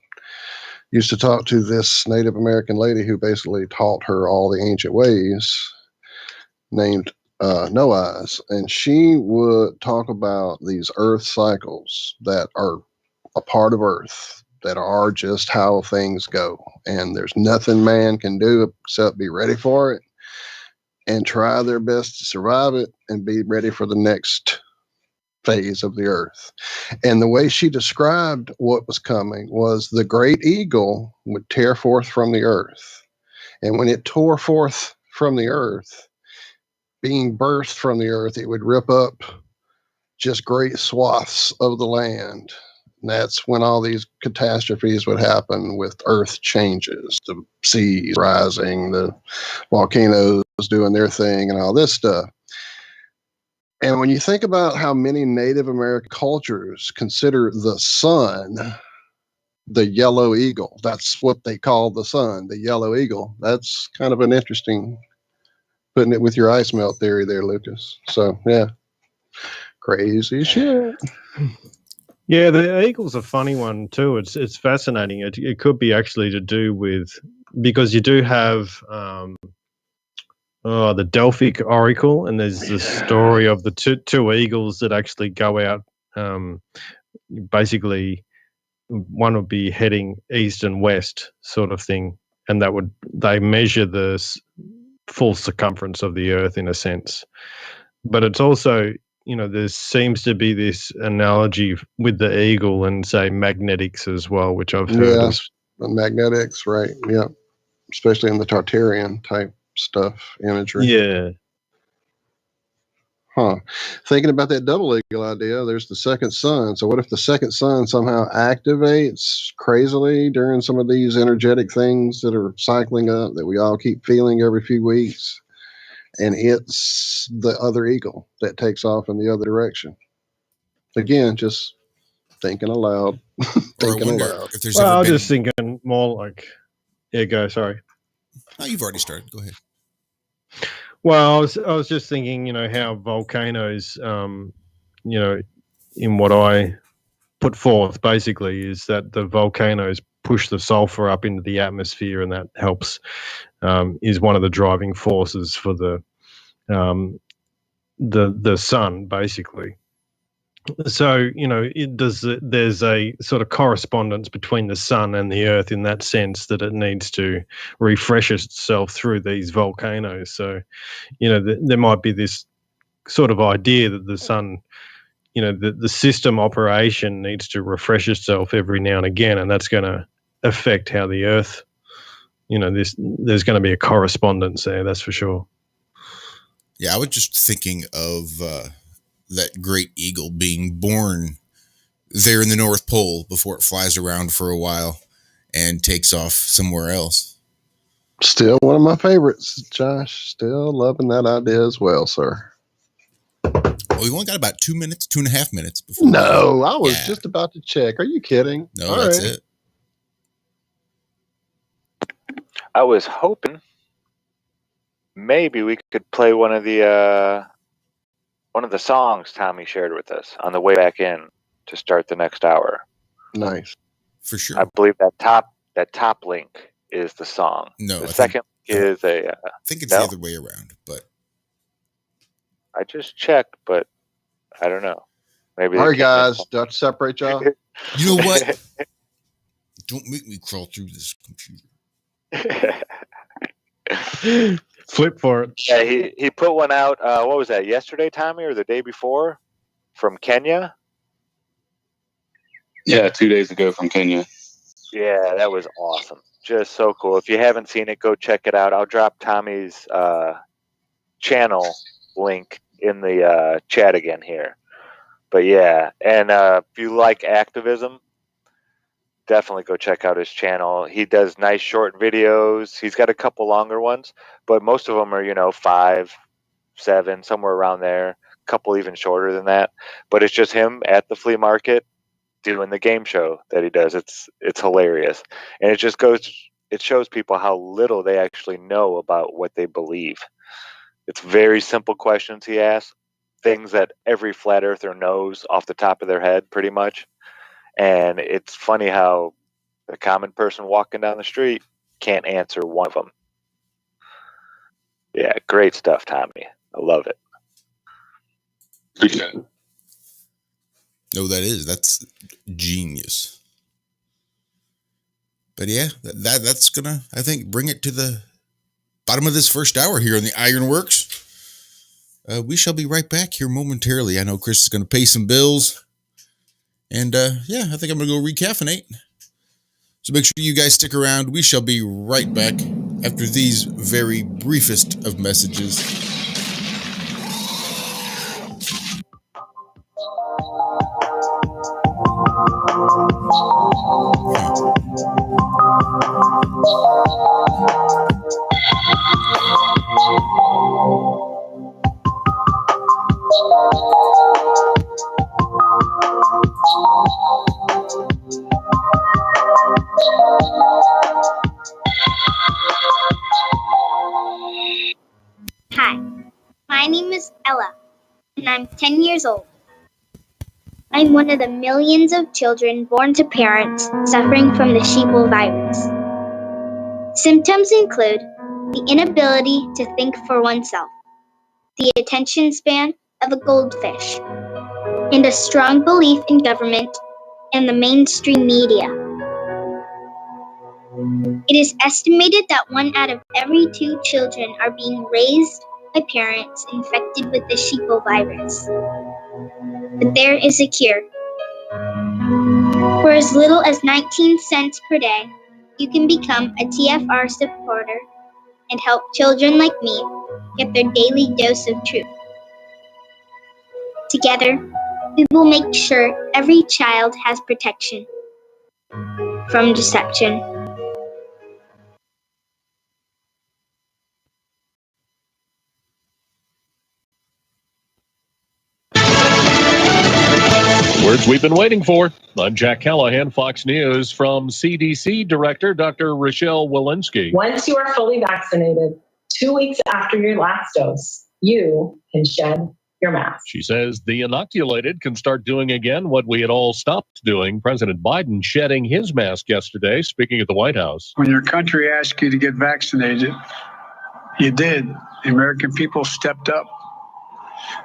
used to talk to this Native American lady who basically taught her all the ancient ways, named No Eyes. And she would talk about these earth cycles that are a part of Earth, that are just how things go. And there's nothing man can do except be ready for it and try their best to survive it and be ready for the next phase of the earth. And the way she described what was coming was the great eagle would tear forth from the earth. And when it tore forth from the earth, being birthed from the earth, it would rip up just great swaths of the land. And that's when all these catastrophes would happen with earth changes, the seas rising, the volcanoes doing their thing, and all this stuff. And when you think about how many Native American cultures consider the sun the yellow eagle, that's what they call the sun, the yellow eagle. That's kind of an interesting, putting it with your ice melt theory there, Lucas. So, yeah, crazy shit. Yeah, the eagle's a funny one too. It's fascinating. It could be actually to do with, because you do have the Delphic Oracle, and there's the story of the two eagles that actually go out. Basically, one would be heading east and west, sort of thing, and they measure the full circumference of the Earth in a sense. But it's also, there seems to be this analogy with the eagle and, say, magnetics as well, which I've heard. Yeah, magnetics, right? Yeah, especially in the Tartarian type stuff, imagery. Yeah. Huh. Thinking about that double eagle idea, there's the second sun. So what if the second sun somehow activates crazily during some of these energetic things that are cycling up that we all keep feeling every few weeks? And it's the other eagle that takes off in the other direction. Again, just thinking aloud. Thinking aloud. If there's well, ever I'm been... just thinking more like, go. Sorry. No, you've already started. Go ahead. Well, I was just thinking, how volcanoes, in what I put forth basically is that the volcanoes push the sulfur up into the atmosphere, and that helps, is one of the driving forces for the sun, basically. So, there's a sort of correspondence between the sun and the earth in that sense, that it needs to refresh itself through these volcanoes. So, there might be this sort of idea that the sun, the system operation needs to refresh itself every now and again, and that's going to affect how the earth, there's going to be a correspondence there, that's for sure. Yeah, I was just thinking of that great eagle being born there in the North Pole before it flies around for a while and takes off somewhere else. Still one of my favorites, Josh. Still loving that idea as well, sir. Well, we only got about 2 minutes, 2.5 minutes before. No, I was just about to check. Are you kidding? No, all that's right. it. I was hoping maybe we could play one of the songs Tommy shared with us on the way back in to start the next hour. Nice. For sure. I believe that top link is the song. No, the second link is a. I think it's the other way around, but I just checked, but I don't know. Maybe. All right, guys, do I have to separate y'all? You know what? Don't make me crawl through this computer. Flip for it. Yeah, he put one out. What was that? Yesterday, Tommy, or the day before, from Kenya? Yeah, 2 days ago from Kenya. Yeah, that was awesome. Just so cool. If you haven't seen it, go check it out. I'll drop Tommy's channel link in the chat again here. But yeah, and if you like activism, definitely go check out his channel. He does nice short videos. He's got a couple longer ones, but most of them are 5, 7, somewhere around there. A couple even shorter than that. But it's just him at the flea market doing the game show that he does. It's hilarious, and it shows people how little they actually know about what they believe. It's very simple questions he asks, things that every flat earther knows off the top of their head, pretty much. And it's funny how the common person walking down the street can't answer one of them. Yeah, great stuff, Tommy. I love it. Appreciate it. No, that's genius. But yeah, that's gonna, I think, bring it to the bottom of this first hour here on the Ironworks. We shall be right back here momentarily. I know Chris is going to pay some bills. And yeah, I think I'm going to go recaffeinate. So make sure you guys stick around. We shall be right back after these very briefest of messages. Hi, my name is Ella, and I'm 10 years old. I'm one of the millions of children born to parents suffering from the sheeple virus. Symptoms include the inability to think for oneself, the attention span of a goldfish, and a strong belief in government and the mainstream media. It is estimated that 1 out of every 2 children are being raised by parents infected with the sheeple virus. But there is a cure. For as little as 19 cents per day, you can become a TFR supporter and help children like me get their daily dose of truth. Together, we will make sure every child has protection from deception. Words we've been waiting for. I'm Jack Callahan, Fox News, from CDC Director Dr. Rochelle Walensky. Once you are fully vaccinated, 2 weeks after your last dose, you can shed your mask. She says the inoculated can start doing again what we had all stopped doing. President Biden shedding his mask yesterday, speaking at the White House. When your country asked you to get vaccinated, you did. The American people stepped up.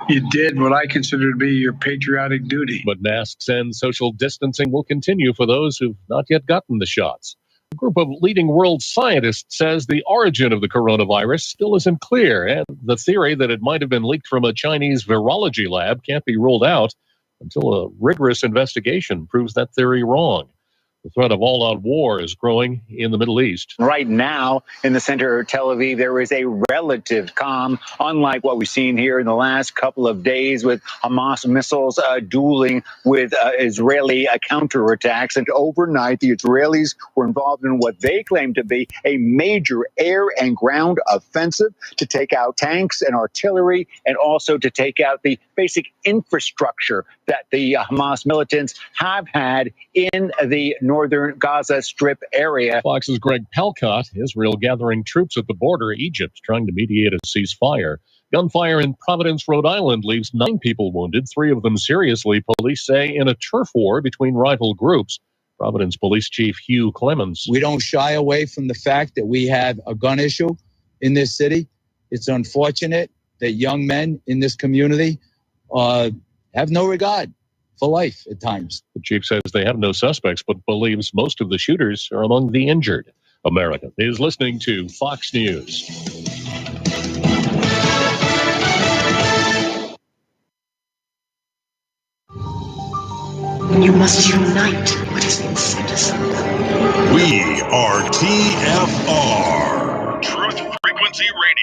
You did what I consider to be your patriotic duty. But masks and social distancing will continue for those who've not yet gotten the shots. A group of leading world scientists says the origin of the coronavirus still isn't clear, and the theory that it might have been leaked from a Chinese virology lab can't be ruled out until a rigorous investigation proves that theory wrong. The threat of all-out war is growing in the Middle East. Right now, in the center of Tel Aviv, there is a relative calm, unlike what we've seen here in the last couple of days with Hamas missiles dueling with Israeli counterattacks. And overnight, the Israelis were involved in what they claim to be a major air and ground offensive to take out tanks and artillery, and also to take out the basic infrastructure that the Hamas militants have had in the northern Gaza Strip area. Fox's Greg Palcott, Israel gathering troops at the border, Egypt trying to mediate a ceasefire. Gunfire in Providence, Rhode Island leaves 9 people wounded, 3 of them seriously, police say, in a turf war between rival groups. Providence Police Chief Hugh Clemens. We don't shy away from the fact that we have a gun issue in this city. It's unfortunate that young men in this community have no regard for life at times. The chief says they have no suspects, but believes most of the shooters are among the injured. America is listening to Fox News. You must unite what has been set asunder. We are TFR. Truth Frequency Radio.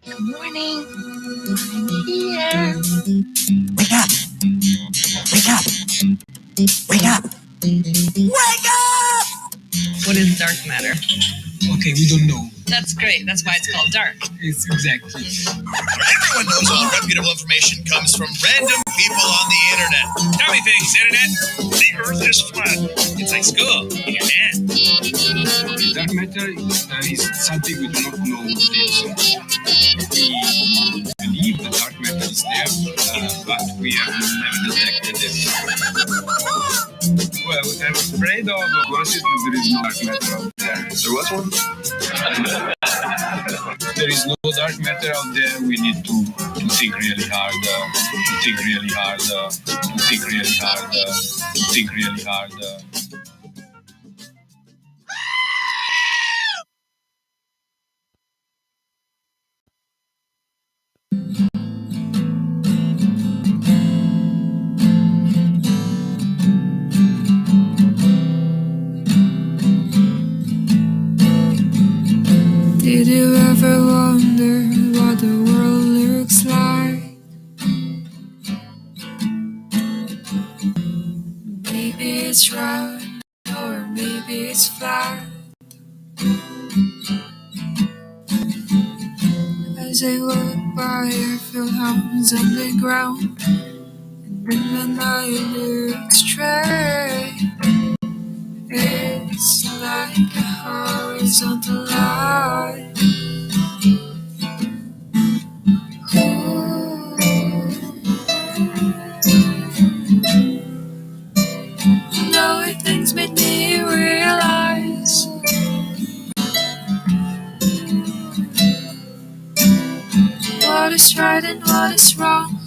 Good morning. I'm here. Wake up. Wake up. Wake up. Wake up! What is dark matter? Okay, we don't know. That's great. That's why it's called dark. It's exactly. Everyone knows all reputable information comes from random people on the internet. Tell me things, internet. The Earth is flat. It's like school in your hand. Dark matter is something we do not know what it is. We believe the dark matter is there, but we have never detected it. Well, what I'm afraid of course, is that there is no dark matter out there. There was one? There is no dark matter out there. We need to think really hard, to think really hard, to think really hard, to think really hard. Did you ever wonder what the world looks like? Maybe it's round or maybe it's flat. As I walk by, I feel hands on the ground, and when I look straight, it's like a horizontal line. Knowing things made me realize what is right and what is wrong.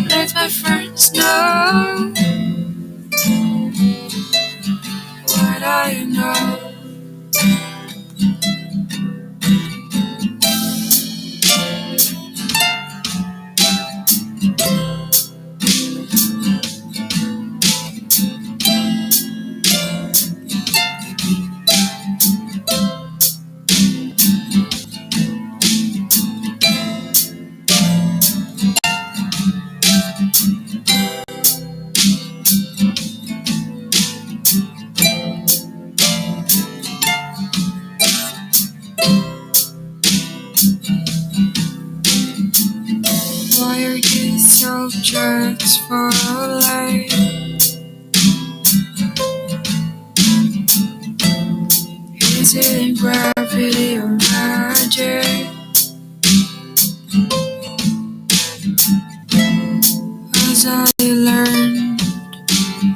Let my friends know what I know. Why are these subjects for life? Is it gravity or magic? As I learned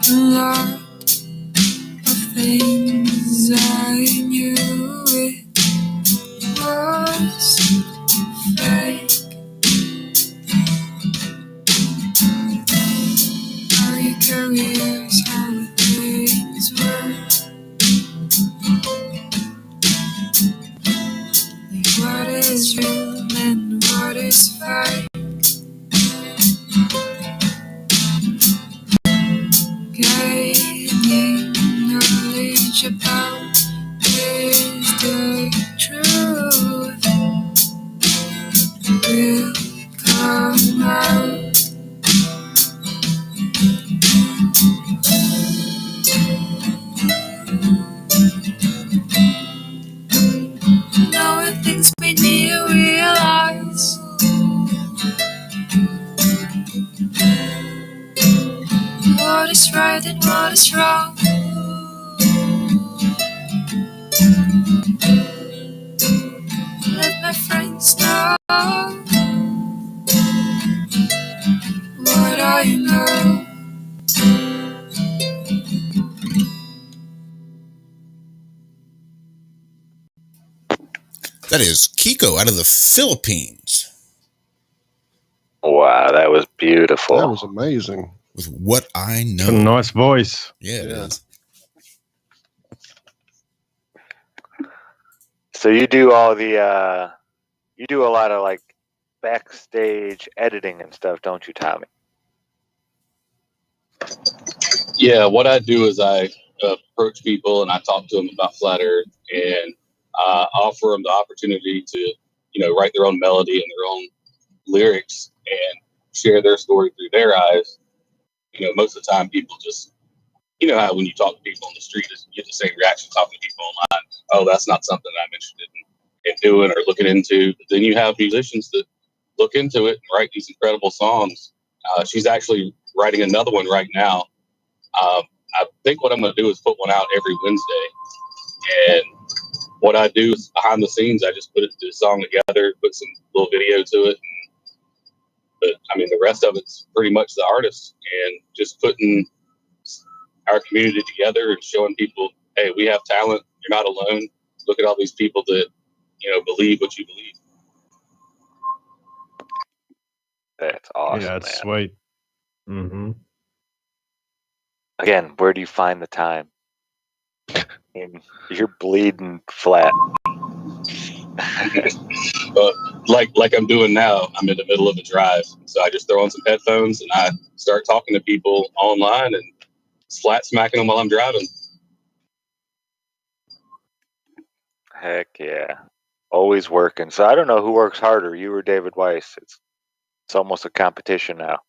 a lot of things, I knew it was fake. Are you curious how things work? Like what is real and what is fake? Okay. is right and what is wrong. Let my friends know what I know. That is Kiko out of the Philippines. Wow, that was beautiful. That was amazing. With What I Know. Got a nice voice. Yeah, it is. So you do all the you do a lot of like backstage editing and stuff, don't you, Tommy? Yeah, what I do is I approach people and I talk to them about Flat Earth and offer them the opportunity to, write their own melody and their own lyrics and share their story through their eyes. Most of the time people just, how when you talk to people on the street, you get the same reaction talking to people online. Oh, that's not something I'm interested in doing or looking into. But then you have musicians that look into it and write these incredible songs. She's actually writing another one right now. I think what I'm going to do is put one out every Wednesday. And what I do is behind the scenes, I just put the song together, put some little video to it. But I mean, the rest of it's pretty much the artist and just putting our community together and showing people, hey, we have talent. You're not alone. Look at all these people that, believe what you believe. That's awesome, Yeah, it's man. sweet. Mm-hmm. Again, where do you find the time? I mean, you're bleeding flat. But like I'm doing now, I'm in the middle of a drive. So I just throw on some headphones and I start talking to people online and flat smacking them while I'm driving. Heck yeah. Always working. So I don't know who works harder, you or David Weiss. It's almost a competition now.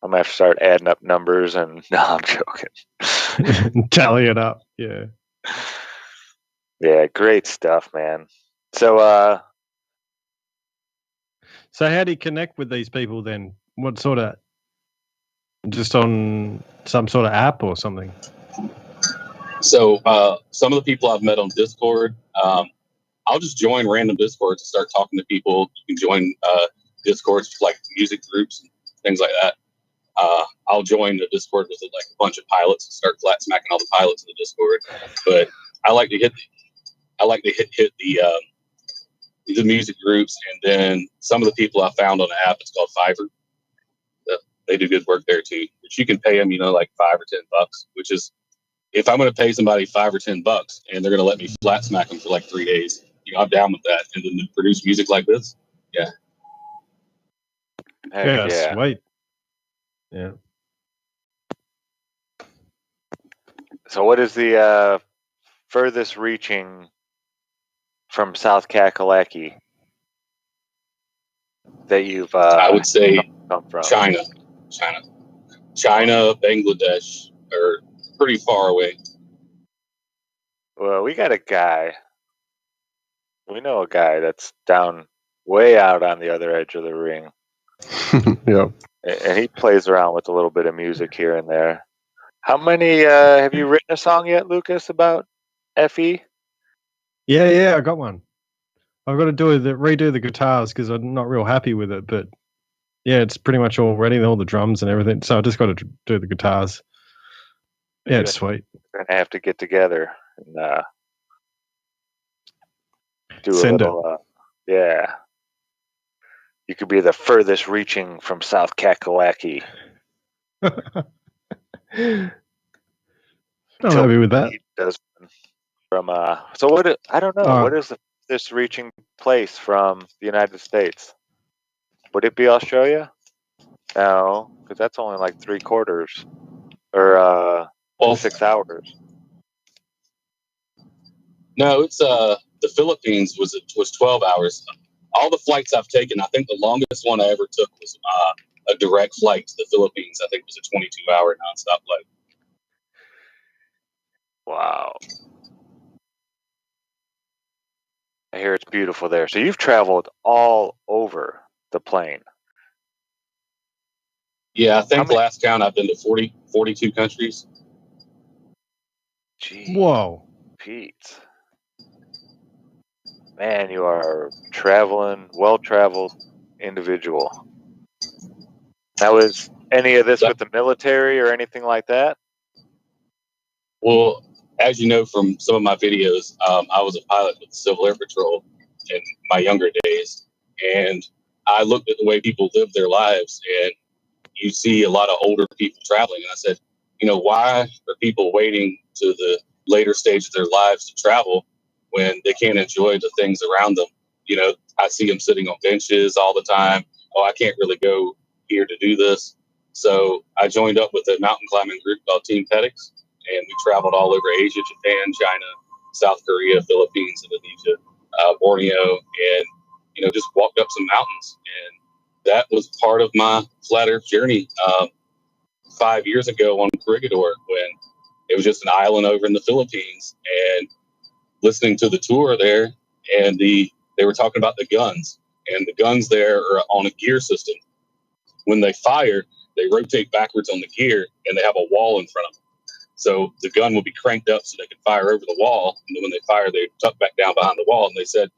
I'm gonna have to start adding up numbers and no, I'm joking. Tally it up. Yeah. Yeah, great stuff, man. So how do you connect with these people then? What sort of, just on some sort of app or something? So some of the people I've met on Discord, I'll just join random Discords and start talking to people. You can join Discords like music groups and things like that. I'll join the Discord with like a bunch of pilots and start flat smacking all the pilots in the Discord. But I like to hit the music groups, and then some of the people I found on the app. It's called Fiverr. They do good work there too. But you can pay them, like $5 or $10, which is if I'm going to pay somebody $5 or $10 and they're going to let me flat smack them for like 3 days, I'm down with that. And then to produce music like this, yeah. heck yeah. Sweet. Yeah. So what is the furthest reaching from South Kakalaki that you've I would say come from? China, Bangladesh are pretty far away. Well, we got a guy. We know a guy that's down way out on the other edge of the ring. Yeah. And he plays around with a little bit of music here and there. How many have you written a song yet, Lucas, about FE? Yeah, I got one. I've got to redo the guitars because I'm not real happy with it, but yeah, it's pretty much all ready, all the drums and everything. So I just got to do the guitars. Yeah, it's sweet. We're gonna have to get together and do Send a little. Yeah, you could be the furthest reaching from South Kakalaki. I'm happy with that. Does from so what? I don't know. What is the furthest reaching place from the United States? Would it be Australia? No, because that's only like 3/4 or 6 hours. No, it's the Philippines was 12 hours. All the flights I've taken, I think the longest one I ever took was a direct flight to the Philippines. I think it was a 22-hour nonstop flight. Wow. I hear it's beautiful there. So you've traveled all over the plane. Yeah, I think last count I've been to 42 countries. Gee, Whoa. Pete. Man, you are well-traveled individual. Now, is any of this with the military or anything like that? Well, as you know from some of my videos, I was a pilot with the Civil Air Patrol in my younger days, and I looked at the way people live their lives, and you see a lot of older people traveling. And I said, why are people waiting to the later stage of their lives to travel when they can't enjoy the things around them? I see them sitting on benches all the time. Oh, I can't really go here to do this. So I joined up with a mountain climbing group called Team Pedix, and we traveled all over Asia, Japan, China, South Korea, Philippines, Indonesia, Borneo, and just walked up some mountains. And that was part of my flat Earth journey 5 years ago on Corregidor, when it was just an island over in the Philippines, and listening to the tour there, and they were talking about the guns, and the guns there are on a gear system. When they fire, they rotate backwards on the gear, and they have a wall in front of them. So the gun will be cranked up so they can fire over the wall, and then when they fire, they tuck back down behind the wall. And they said,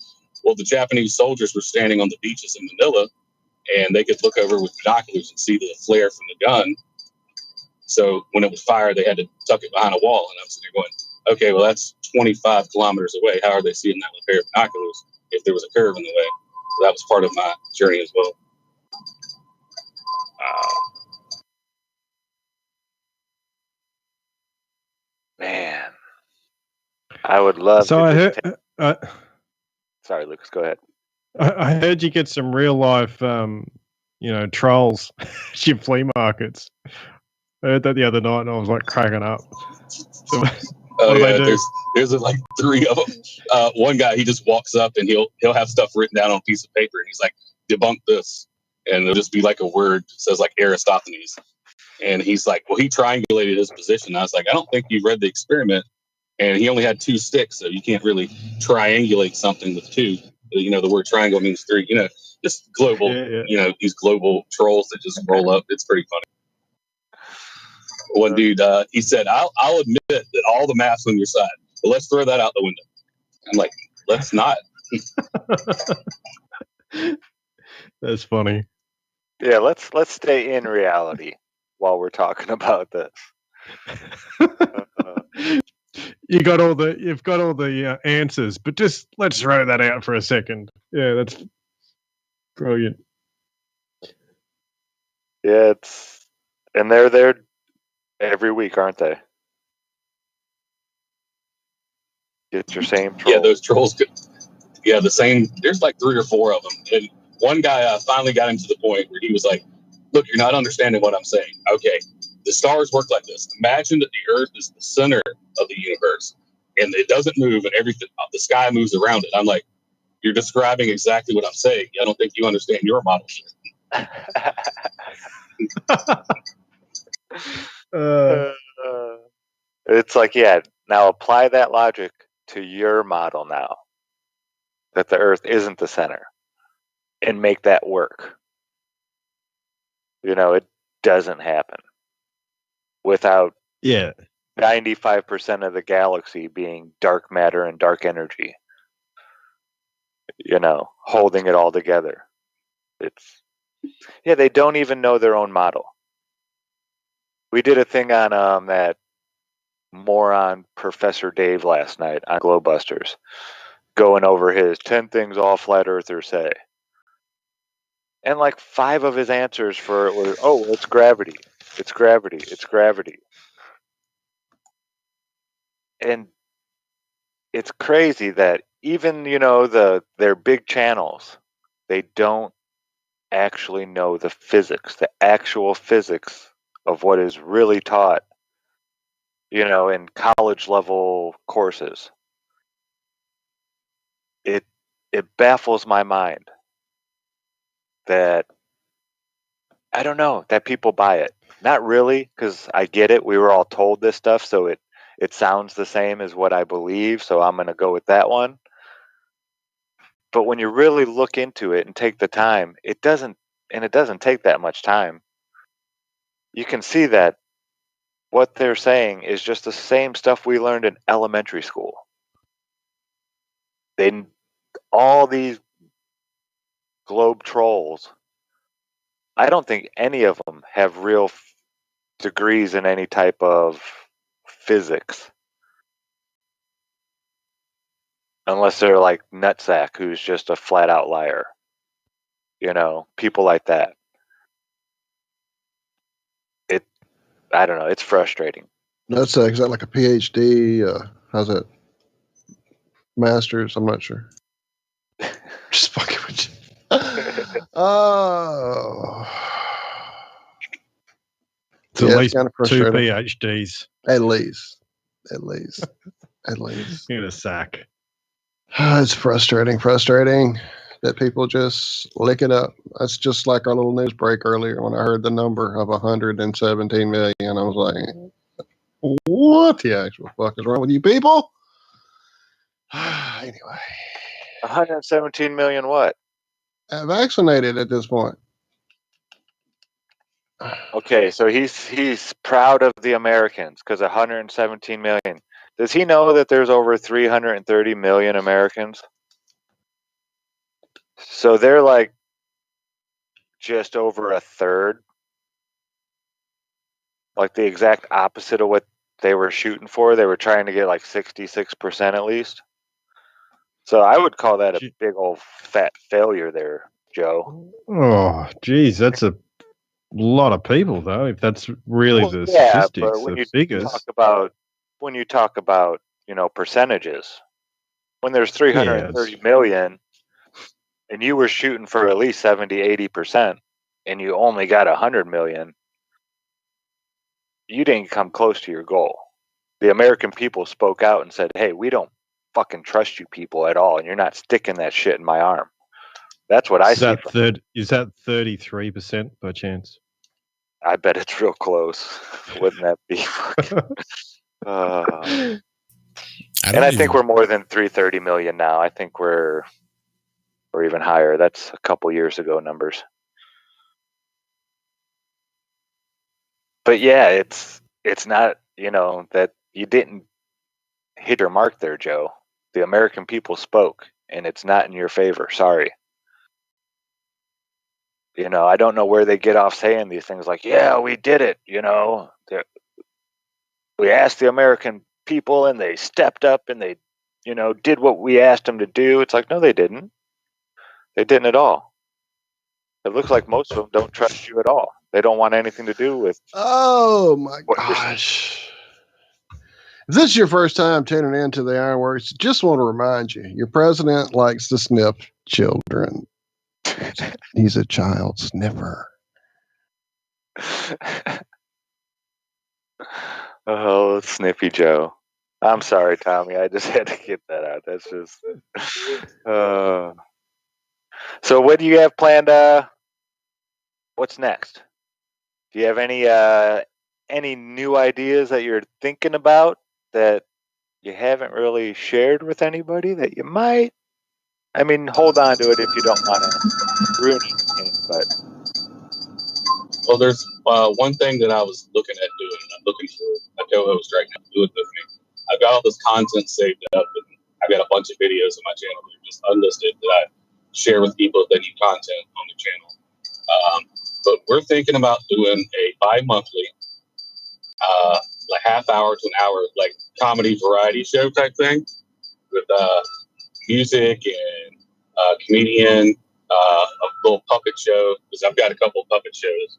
well, the Japanese soldiers were standing on the beaches in Manila, and they could look over with binoculars and see the flare from the gun. So when it was fired, they had to tuck it behind a wall. And I'm sitting there going, okay, well, that's 25 kilometers away. How are they seeing that with a pair of binoculars if there was a curve in the way? So that was part of my journey as well. Man, I would love So to I just heard. Sorry, Lucas, go ahead. I heard you get some real life, trolls at your flea markets. I heard that the other night, and I was like cracking up. So, what do they do? There's like 3 of them. One guy, he just walks up and he'll have stuff written down on a piece of paper, and he's like, debunk this, and it'll just be like a word that says like Aristophanes, and he's like, well, he triangulated his position. I was like, I don't think you read the experiment, and he only had 2 sticks, so you can't really triangulate something with 2. The word triangle means 3. Just global. These global trolls that just roll up. It's pretty funny. One dude, he said, I'll admit that all the math's on your side, but let's throw that out the window. I'm like, let's not. That's funny. Yeah, let's stay in reality while we're talking about this. You've got all the answers, but just let's throw that out for a second. Yeah, that's brilliant. Yeah, and they're there every week, aren't they? It's your same troll. Yeah, those trolls could. Yeah, the same. There's like 3 or 4 of them, and one guy finally got him to the point where he was like, "Look, you're not understanding what I'm saying. Okay, the stars work like this. Imagine that the Earth is the center of the universe, and it doesn't move, and everything, the sky moves around it." I'm like, "You're describing exactly what I'm saying. I don't think you understand your model." It's like, yeah, now apply that logic to your model now, that the Earth isn't the center, and make that work. It doesn't happen without 95% of the galaxy being dark matter and dark energy, holding it all together. They don't even know their own model. We did a thing on that moron Professor Dave last night on Glowbusters, going over his 10 things all flat earthers say. And like 5 of his answers for it were, oh, it's gravity. It's gravity. It's gravity. And it's crazy that even, their big channels, they don't actually know the physics, the actual physics of what is really taught, in college level courses. It baffles my mind that, I don't know, that people buy it. Not really, because I get it. We were all told this stuff, so it sounds the same as what I believe, so I'm going to go with that one. But when you really look into it and take the time, it doesn't take that much time. you can see that what they're saying is just the same stuff we learned in elementary school. All these globe trolls, I don't think any of them have real degrees in any type of physics. Unless they're like Nutsack, who's just a flat out liar. People like that. I don't know. It's frustrating. That's is that like a PhD? How's that? Masters? I'm not sure. Just fucking with you. Oh. It's at least kind of 2 frustrating. PhDs. At least. In a sack. It's frustrating that people just lick it up. That's just like our little news break earlier when I heard the number of 117 million. I was like, what the actual fuck is wrong with you people? Anyway. 117 million what? Vaccinated at this point. Okay, so he's proud of the Americans because 117 million. Does he know that there's over 330 million Americans? So they're like just over a third, like the exact opposite of what they were shooting for. They were trying to get like 66% at least. So I would call that a big old fat failure there, Joe. Oh, geez, that's a lot of people, though. If that's really the statistics, but the figures. When you talk about percentages, when there's 330 million, and you were shooting for at least 70-80%, and you only got 100 million, you didn't come close to your goal. The American people spoke out and said, "Hey, we don't fucking trust you people at all, and you're not sticking that shit in my arm." That's what I see. Is that 33% by chance? I bet it's real close. Wouldn't that be? I think we're more than 330 million now. I think we're even higher. That's a couple years ago numbers. But yeah, it's not, that you didn't hit your mark there, Joe. The American people spoke, and it's not in your favor. Sorry. I don't know where they get off saying these things like, "Yeah, we did it." We asked the American people, and they stepped up, and they, did what we asked them to do. It's like, no, they didn't. They didn't at all. It looks like most of them don't trust you at all. They don't want anything to do with. Oh my gosh. If this is your first time tuning into the Ironworks, just want to remind you, your president likes to sniff children. He's a child sniffer. Oh, Sniffy Joe. I'm sorry, Tommy. I just had to get that out. That's just. So, what do you have planned? What's next? Do you have any new ideas that you're thinking about that you haven't really shared with anybody that you might? I mean, hold on to it if you don't want to ruin anything, but. Well, there's one thing that I was looking at doing. I'm looking for a co-host right now to do it with me. I've got all this content saved up, and I've got a bunch of videos on my channel that are just unlisted that I share with people if they need content on the channel. But we're thinking about doing a bi-monthly, like half hour to an hour, like comedy variety show type thing with music and comedian, a little puppet show, because I've got a couple of puppet shows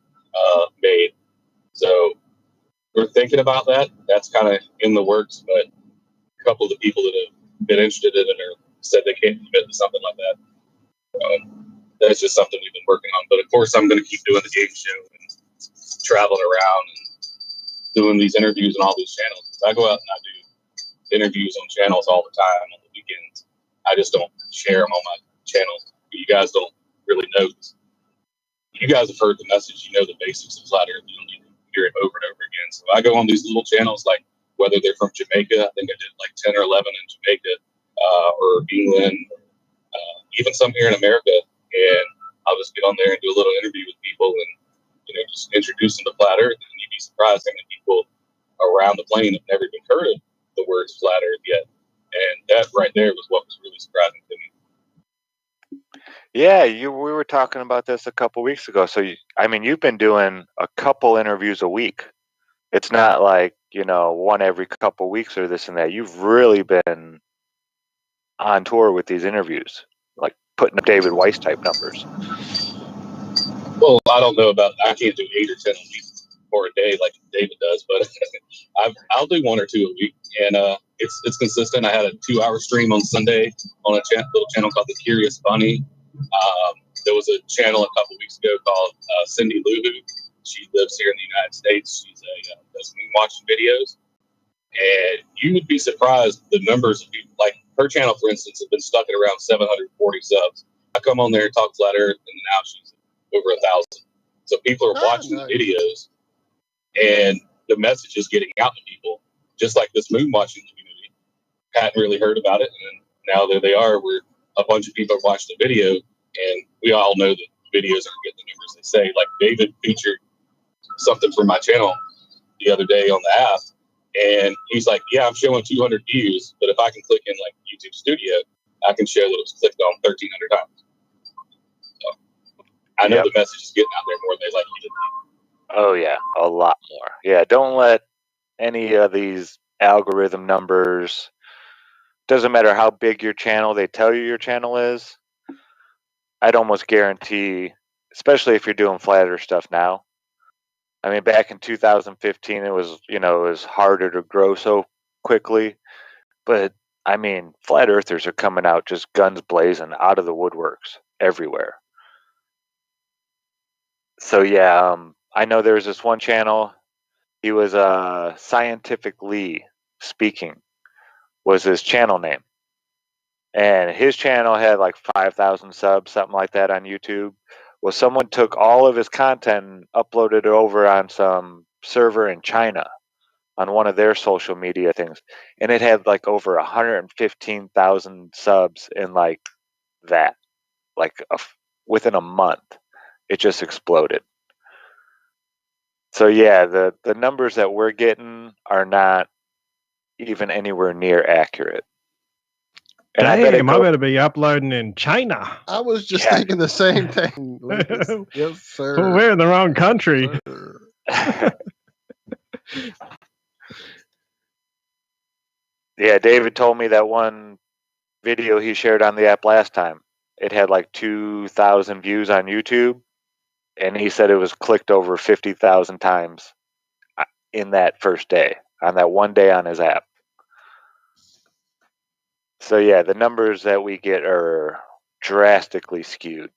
made. So we're thinking about that. That's kind of in the works, but a couple of the people that have been interested in it said they can't commit to something like that. That's just something we've been working on. But of course, I'm going to keep doing the game show and traveling around and doing these interviews on all these channels. I go out and I do interviews on channels all the time on the weekends. I just don't share them on my channels. You guys don't really know. You guys have heard the message. You know the basics of flat earth. You don't need to hear it over and over again. So I go on these little channels, like whether they're from Jamaica, I think I did like 10 or 11 in Jamaica, or England, even some here in America. And I'll just get on there and do a little interview with people and, just introduce them to flat earth. And, be surprised how many people around the plane have never even heard of the words flat Earth yet. And that right there was what was really surprising to me. Yeah, we were talking about this a couple weeks ago. So, you've been doing a couple interviews a week. It's not like, one every couple weeks or this and that. You've really been on tour with these interviews, like putting up David Weiss type numbers. Well, I don't know about, I can't do 8 or 10 a week or a day like David does, but I'll do 1 or 2 a week, and it's consistent. I had a 2-hour stream on Sunday on a little channel called The Curious Bunny. There was a channel a couple weeks ago called Cindy Lou Who. She lives here in the United States. She's does moon watching videos, and you would be surprised the numbers of people. Like her channel, for instance, has been stuck at around 740 subs. I come on there and talk flat Earth, and now she's over 1,000. So people are watching the videos, and the message is getting out to people. Just like this moon watching community, hadn't really heard about it, and now there they are. Where a bunch of people watch the video, and we all know that videos aren't getting the numbers they say. Like David featured something from my channel the other day on the app, and he's like, "Yeah, I'm showing 200 views, but if I can click in like YouTube Studio, I can show that it was clicked on 1,300 times." So I know the message is getting out there more than they like you to. Oh yeah, a lot more. Yeah, don't let any of these algorithm numbers. Doesn't matter how big your channel they tell you your channel is. I'd almost guarantee, especially if you're doing flat Earth stuff now. Back in 2015, it was harder to grow so quickly, but flat earthers are coming out just guns blazing out of the woodworks everywhere. So yeah, I know there's this one channel. He was Scientific Lee Speaking was his channel name, and his channel had like 5,000 subs, something like that, on YouTube. Well, someone took all of his content and uploaded it over on some server in China on one of their social media things, and it had like over 115,000 subs in like that, within a month. It just exploded. So yeah, the numbers that we're getting are not even anywhere near accurate. And Damn, I better be uploading in China. I was just thinking the same thing, Lucas. Yes, sir. Well, we're in the wrong country. Yeah, David told me that one video he shared on the app last time, it had like 2,000 views on YouTube, and he said it was clicked over 50,000 times in that first day, on that one day on his app. So yeah, the numbers that we get are drastically skewed.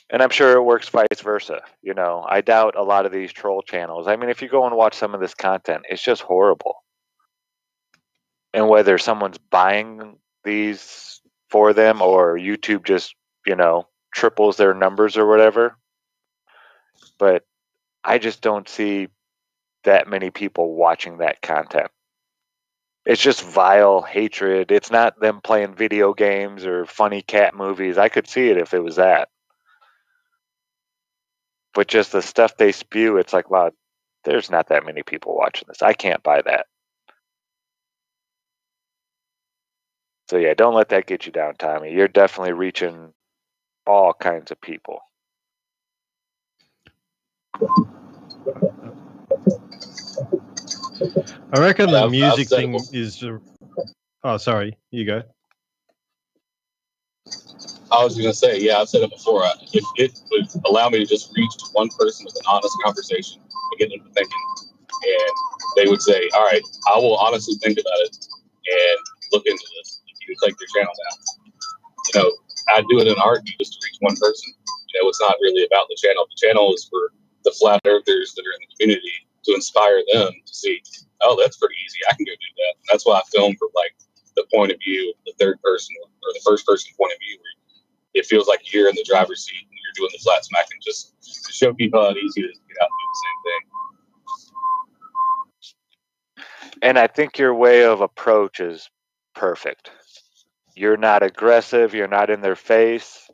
And I'm sure it works vice versa. I doubt a lot of these troll channels. If you go and watch some of this content, it's just horrible. And whether someone's buying these for them or YouTube just, triples their numbers or whatever. But I just don't see that many people watching that content. It's just vile hatred. It's not them playing video games or funny cat movies. I could see it if it was that. But just the stuff they spew, it's like, wow, there's not that many people watching this. I can't buy that. So yeah, don't let that get you down, Tommy. You're definitely reaching all kinds of people. I reckon the music thing is. Oh, sorry. You go. I was going to say, yeah, I've said it before. If it would allow me to just reach one person with an honest conversation and get them to thinking, and they would say, all right, I will honestly think about it and look into this if you take your channel down. I'd do it in art just to reach one person. It's not really about the channel. The channel is for the flat earthers that are in the community to inspire them to see, oh, that's pretty easy. I can go do that. And that's why I film from like the point of view, the third person or the first person point of view, where it feels like you're in the driver's seat and you're doing the flat smack, and just to show people how easy it is to get out and do the same thing. And I think your way of approach is perfect. You're not aggressive. You're not in their face.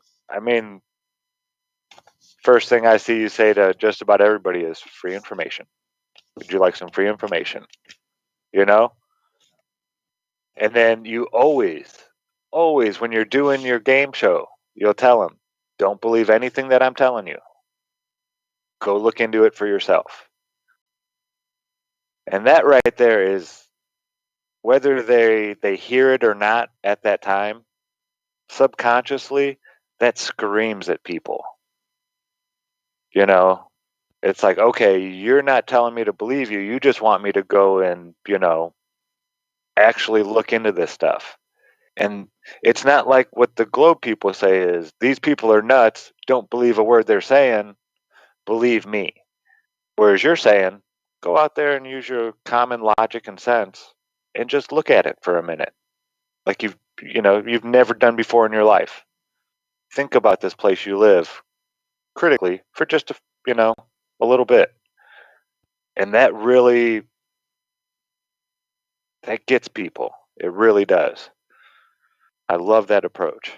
first thing I see you say to just about everybody is free information. Would you like some free information? You know? And then you always, when you're doing your game show, you'll tell them, don't believe anything that I'm telling you. Go look into it for yourself. And that right there is, whether they hear it or not at that time, subconsciously, that screams at people. You know, it's like, okay, you're not telling me to believe you. You just want me to go and, actually look into this stuff. And it's not like what the Globe people say is, these people are nuts. Don't believe a word they're saying. Believe me. Whereas you're saying, go out there and use your common logic and sense and just look at it for a minute. Like you've never done before in your life. Think about this place you live critically for just a little bit. And that really, that gets people. It really does. I love that approach.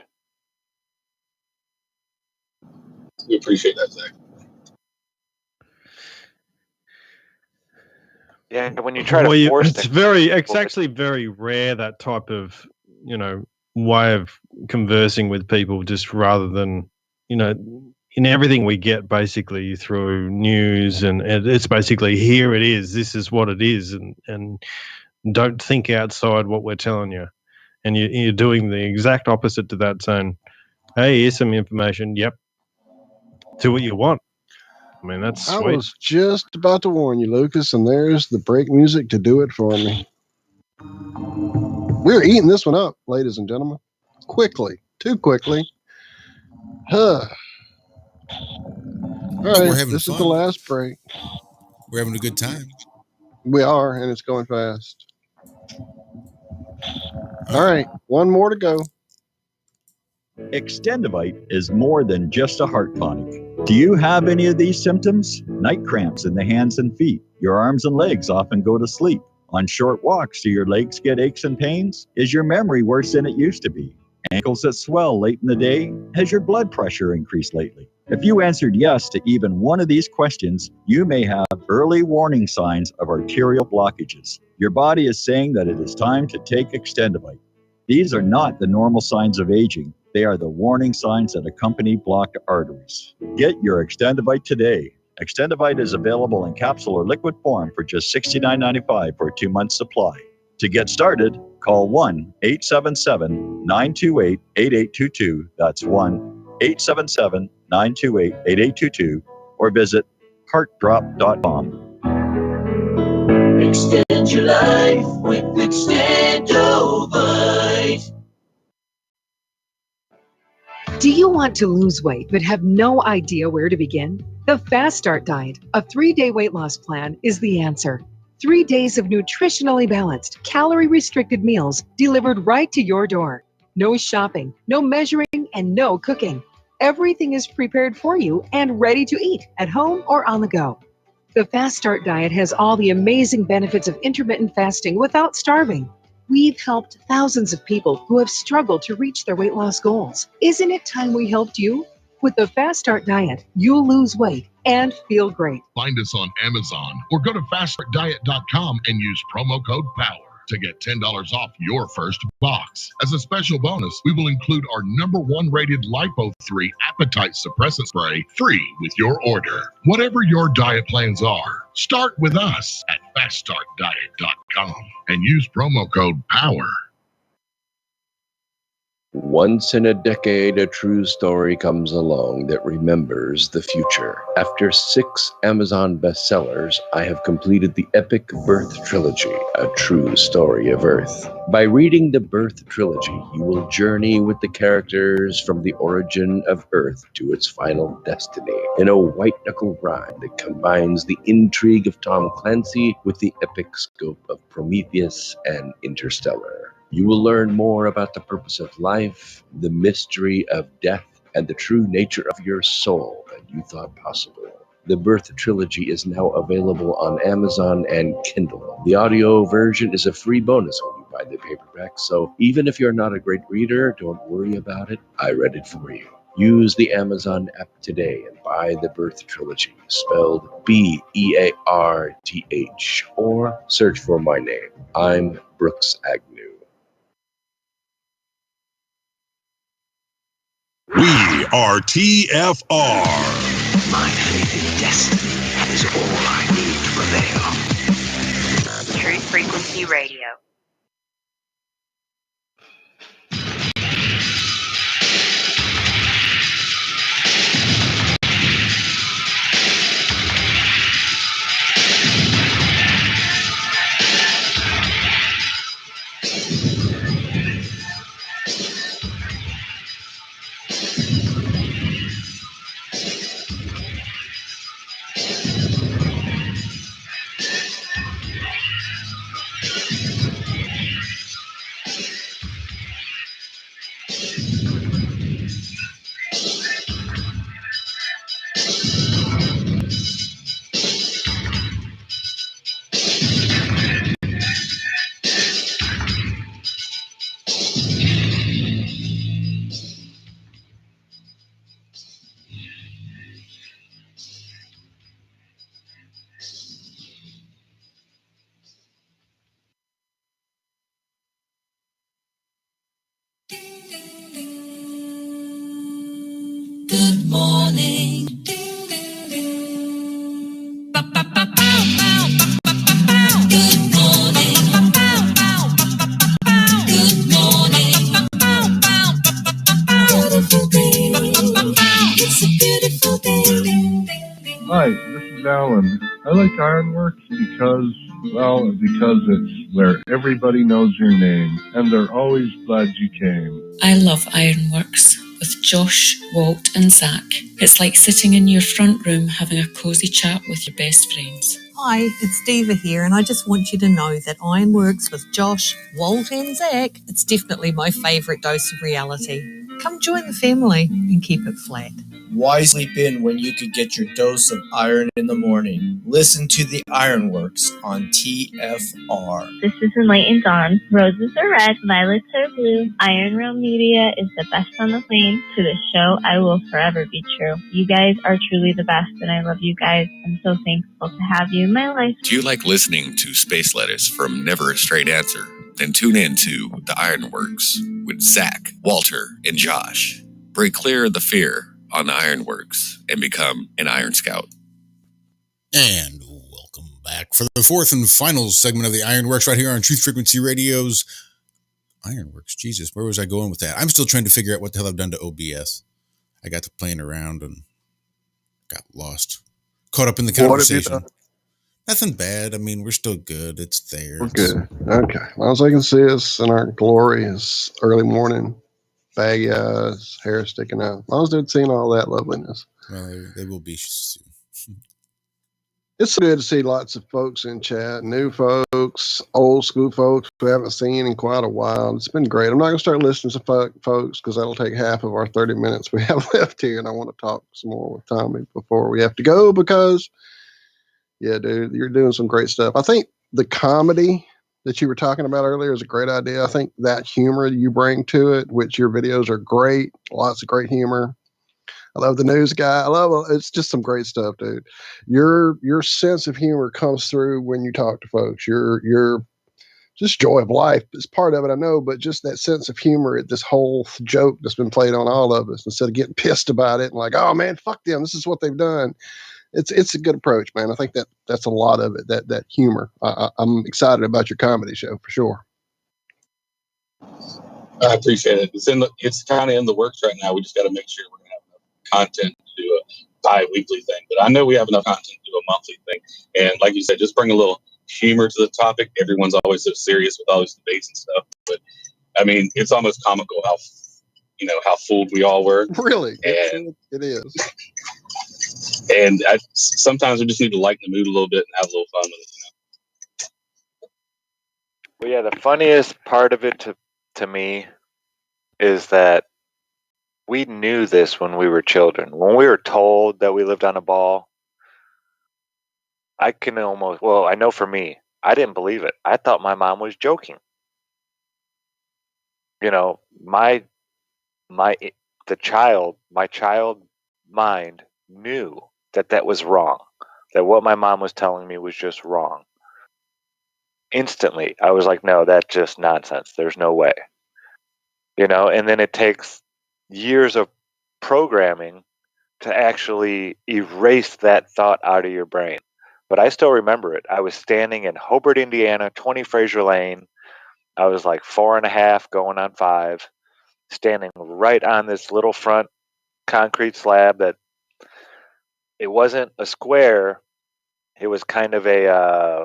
We appreciate that, Zach. Yeah, when you try to force things, it's actually very rare, that type of way of conversing with people, just rather than in everything we get basically through news, and it's basically, here it is, this is what it is, and don't think outside what we're telling you. And you're doing the exact opposite to that, saying, hey, here's some information. Yep. Do what you want. I mean, that's sweet. I was just about to warn you, Lucas, and there's the break music to do it for me. We're eating this one up, ladies and gentlemen. Quickly. Too quickly. All right, this is the last break. We're having a good time. We are, and it's going fast. All right, one more to go. Extendivite is more than just a heart tonic. Do you have any of these symptoms? Night cramps in the hands and feet. Your arms and legs often go to sleep. On short walks, do your legs get aches and pains? Is your memory worse than it used to be? Ankles that swell late in the day? Has your blood pressure increased lately? If you answered yes to even one of these questions, you may have early warning signs of arterial blockages. Your body is saying that it is time to take Extendivite. These are not the normal signs of aging. They are the warning signs that accompany blocked arteries. Get your Extendivite today. Extendivite is available in capsule or liquid form for just $69.95 for a 2-month supply. To get started, call 1-877-928-8822. That's 1-877-928-8822, or visit heartdrop.com. Extend your life with Extendovite. Do you want to lose weight but have no idea where to begin? The Fast Start Diet, a 3-day weight loss plan, is the answer. 3 days of nutritionally balanced, calorie-restricted meals delivered right to your door. No shopping, no measuring, and no cooking. Everything is prepared for you and ready to eat at home or on the go. The Fast Start Diet has all the amazing benefits of intermittent fasting without starving. We've helped thousands of people who have struggled to reach their weight loss goals. Isn't it time we helped you? With the Fast Start Diet, you'll lose weight and feel great. Find us on Amazon or go to faststartdiet.com and use promo code POWER to get $10 off your first box. As a special bonus, we will include our #1 rated Lipo3 appetite suppressant spray free with your order. Whatever your diet plans are, start with us at faststartdiet.com and use promo code POWER. Once in a decade, a true story comes along that remembers the future. After 6 Amazon bestsellers, I have completed the epic Birth Trilogy, a true story of Earth. By reading the Birth Trilogy, you will journey with the characters from the origin of Earth to its final destiny in a white-knuckle ride that combines the intrigue of Tom Clancy with the epic scope of Prometheus and Interstellar. You will learn more about the purpose of life, the mystery of death, and the true nature of your soul than you thought possible. The Birth Trilogy is now available on Amazon and Kindle. The audio version is a free bonus when you buy the paperback, so even if you're not a great reader, don't worry about it. I read it for you. Use the Amazon app today and buy the Birth Trilogy, spelled Bearth, or search for my name. I'm Brooks Agnew. We are TFR. My faith in destiny is all I need to prevail. Truth Frequency Radio. Good morning. Hi, this is Alan. I like Ironworx because it's where everybody knows your name, and they're always glad you came. I love Ironworx with Josh, Walt, and Zach. It's like sitting in your front room having a cosy chat with your best friends. Hi, it's Diva here, and I just want you to know that Ironworx with Josh, Walt, and Zach, it's definitely my favourite dose of reality. Come join the family and keep it flat. Why sleep in when you could get your dose of iron in the morning? Listen to the Ironworx on TFR. This is Enlightened Dawn. Roses are red, violets are blue. Iron Realm Media is the best on the plane. To this show, I will forever be true. You guys are truly the best, and I love you guys. I'm so thankful to have you in my life. Do you like listening to space letters from Never a Straight Answer? Then tune in to the Ironworx with Zach, Walter, and Josh. Break clear of the fear on the Ironworx and become an Iron Scout. And welcome back for the fourth and final segment of the Ironworx right here on Truth Frequency Radio's Ironworx. Jesus, where was I going with that? I'm still trying to figure out what the hell I've done to OBS. I got to playing around and got lost. Caught up in the conversation. What have you done? Nothing bad. I mean, we're still good. It's there. We're good. Okay. As long as I can see us in our glorious early morning, baggy eyes, hair sticking out. As long as they've seen all that loveliness. Well, they will be soon. It's good to see lots of folks in chat, new folks, old school folks who haven't seen in quite a while. It's been great. I'm not going to start listening to folks because that'll take half of our 30 minutes we have left here, and I want to talk some more with Tommy before we have to go because, yeah, dude, you're doing some great stuff. I think the comedy that you were talking about earlier is a great idea. I think that humor you bring to it, which your videos are great, lots of great humor. I love the news guy. It's just some great stuff, dude. Your sense of humor comes through when you talk to folks. Your just joy of life is part of it, I know, but just that sense of humor at this whole joke that's been played on all of us, instead of getting pissed about it and like, oh man, fuck them, this is what they've done. It's a good approach, man. I think that's a lot of it. That humor. I'm excited about your comedy show for sure. I appreciate it. It's kind of in the works right now. We just got to make sure we're going to have enough content to do a bi-weekly thing. But I know we have enough content to do a monthly thing. And like you said, just bring a little humor to the topic. Everyone's always so serious with all these debates and stuff. But I mean, it's almost comical how fooled we all were. Really, and it is. And sometimes we just need to lighten the mood a little bit and have a little fun with it. Well, yeah, the funniest part of it to me is that we knew this when we were children. When we were told that we lived on a ball, I know for me, I didn't believe it. I thought my mom was joking. You know, my my child mind knew that was wrong, that what my mom was telling me was just wrong. Instantly, I was like, no, that's just nonsense. There's no way. And then it takes years of programming to actually erase that thought out of your brain. But I still remember it. I was standing in Hobart, Indiana, 20 Fraser Lane. I was like 4.5 going on 5, standing right on this little front concrete slab that it wasn't a square. It was kind of it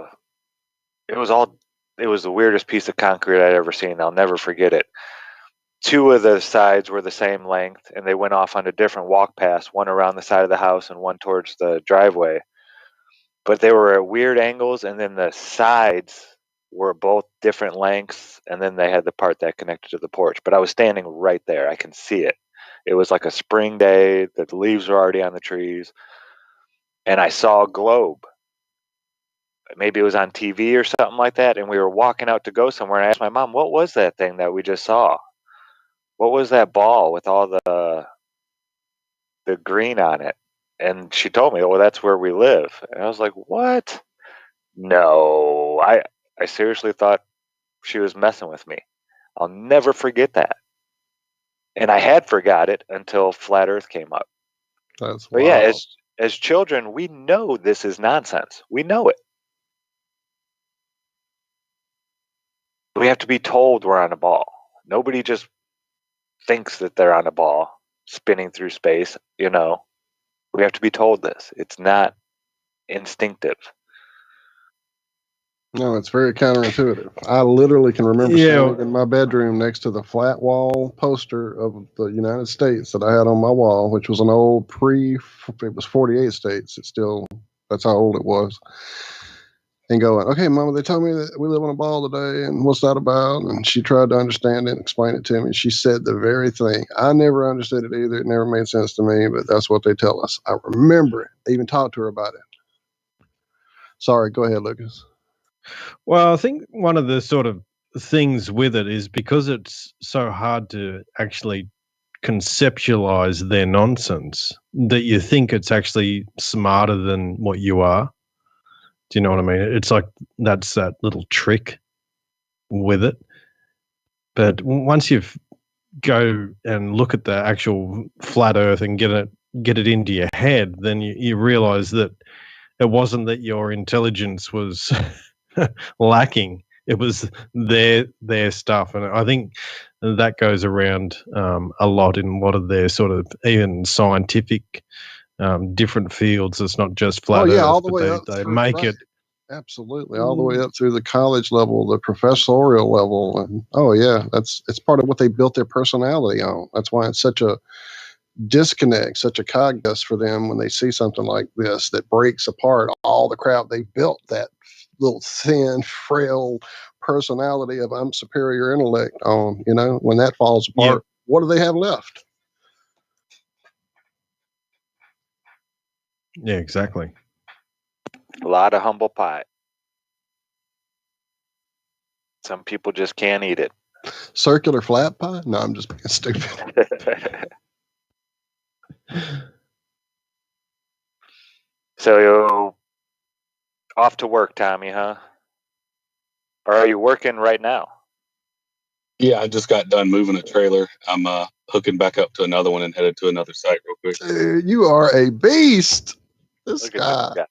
was the weirdest piece of concrete I'd ever seen. I'll never forget it. 2 of the sides were the same length, and they went off onto different walk paths, one around the side of the house and one towards the driveway. But they were at weird angles, and then the sides were both different lengths, and then they had the part that connected to the porch. But I was standing right there. I can see it. It was like a spring day. The leaves were already on the trees. And I saw a globe. Maybe it was on TV or something like that. And we were walking out to go somewhere. And I asked my mom, what was that thing that we just saw? What was that ball with all the green on it? And she told me, well, that's where we live. And I was like, what? No, I seriously thought she was messing with me. I'll never forget that. And I had forgot it until Flat Earth came up. That's But wild. yeah, as children, we know this is nonsense. We know it. We have to be told we're on a ball. Nobody just thinks that they're on a ball spinning through space, We have to be told this. It's not instinctive. No, it's very counterintuitive. I literally can remember standing in my bedroom next to the flat wall poster of the United States that I had on my wall, which was an old it was 48 states. That's how old it was. And going, okay, Mama, they told me that we live on a ball today, and what's that about? And she tried to understand it and explain it to me. She said the very thing. I never understood it either. It never made sense to me, but that's what they tell us. I remember it. I even talked to her about it. Sorry, go ahead, Lucas. Well, I think one of the sort of things with it is because it's so hard to actually conceptualize their nonsense that you think it's actually smarter than what you are. Do you know what I mean? It's like that's that little trick with it. But once you've go and look at the actual flat Earth and get it into your head, then you realize that it wasn't that your intelligence was lacking. It was their stuff, and I think that goes around a lot in a lot of their sort of even scientific different fields. It's not just flat Earth, all the way but up they through, make right. it Absolutely, all the way up through the college level, the professorial level, and it's part of what they built their personality on. That's why it's such a disconnect, such a cog dust for them when they see something like this that breaks apart all the crap they built that little thin, frail personality of I'm superior intellect on. When that falls apart, what do they have left? Yeah, exactly. A lot of humble pie. Some people just can't eat it. Circular flat pie? No, I'm just being stupid. So you're off to work, Tommy, huh? Or are you working right now? Yeah, I just got done moving a trailer. I'm hooking back up to another one and headed to another site real quick. Dude, you are a beast. This guy.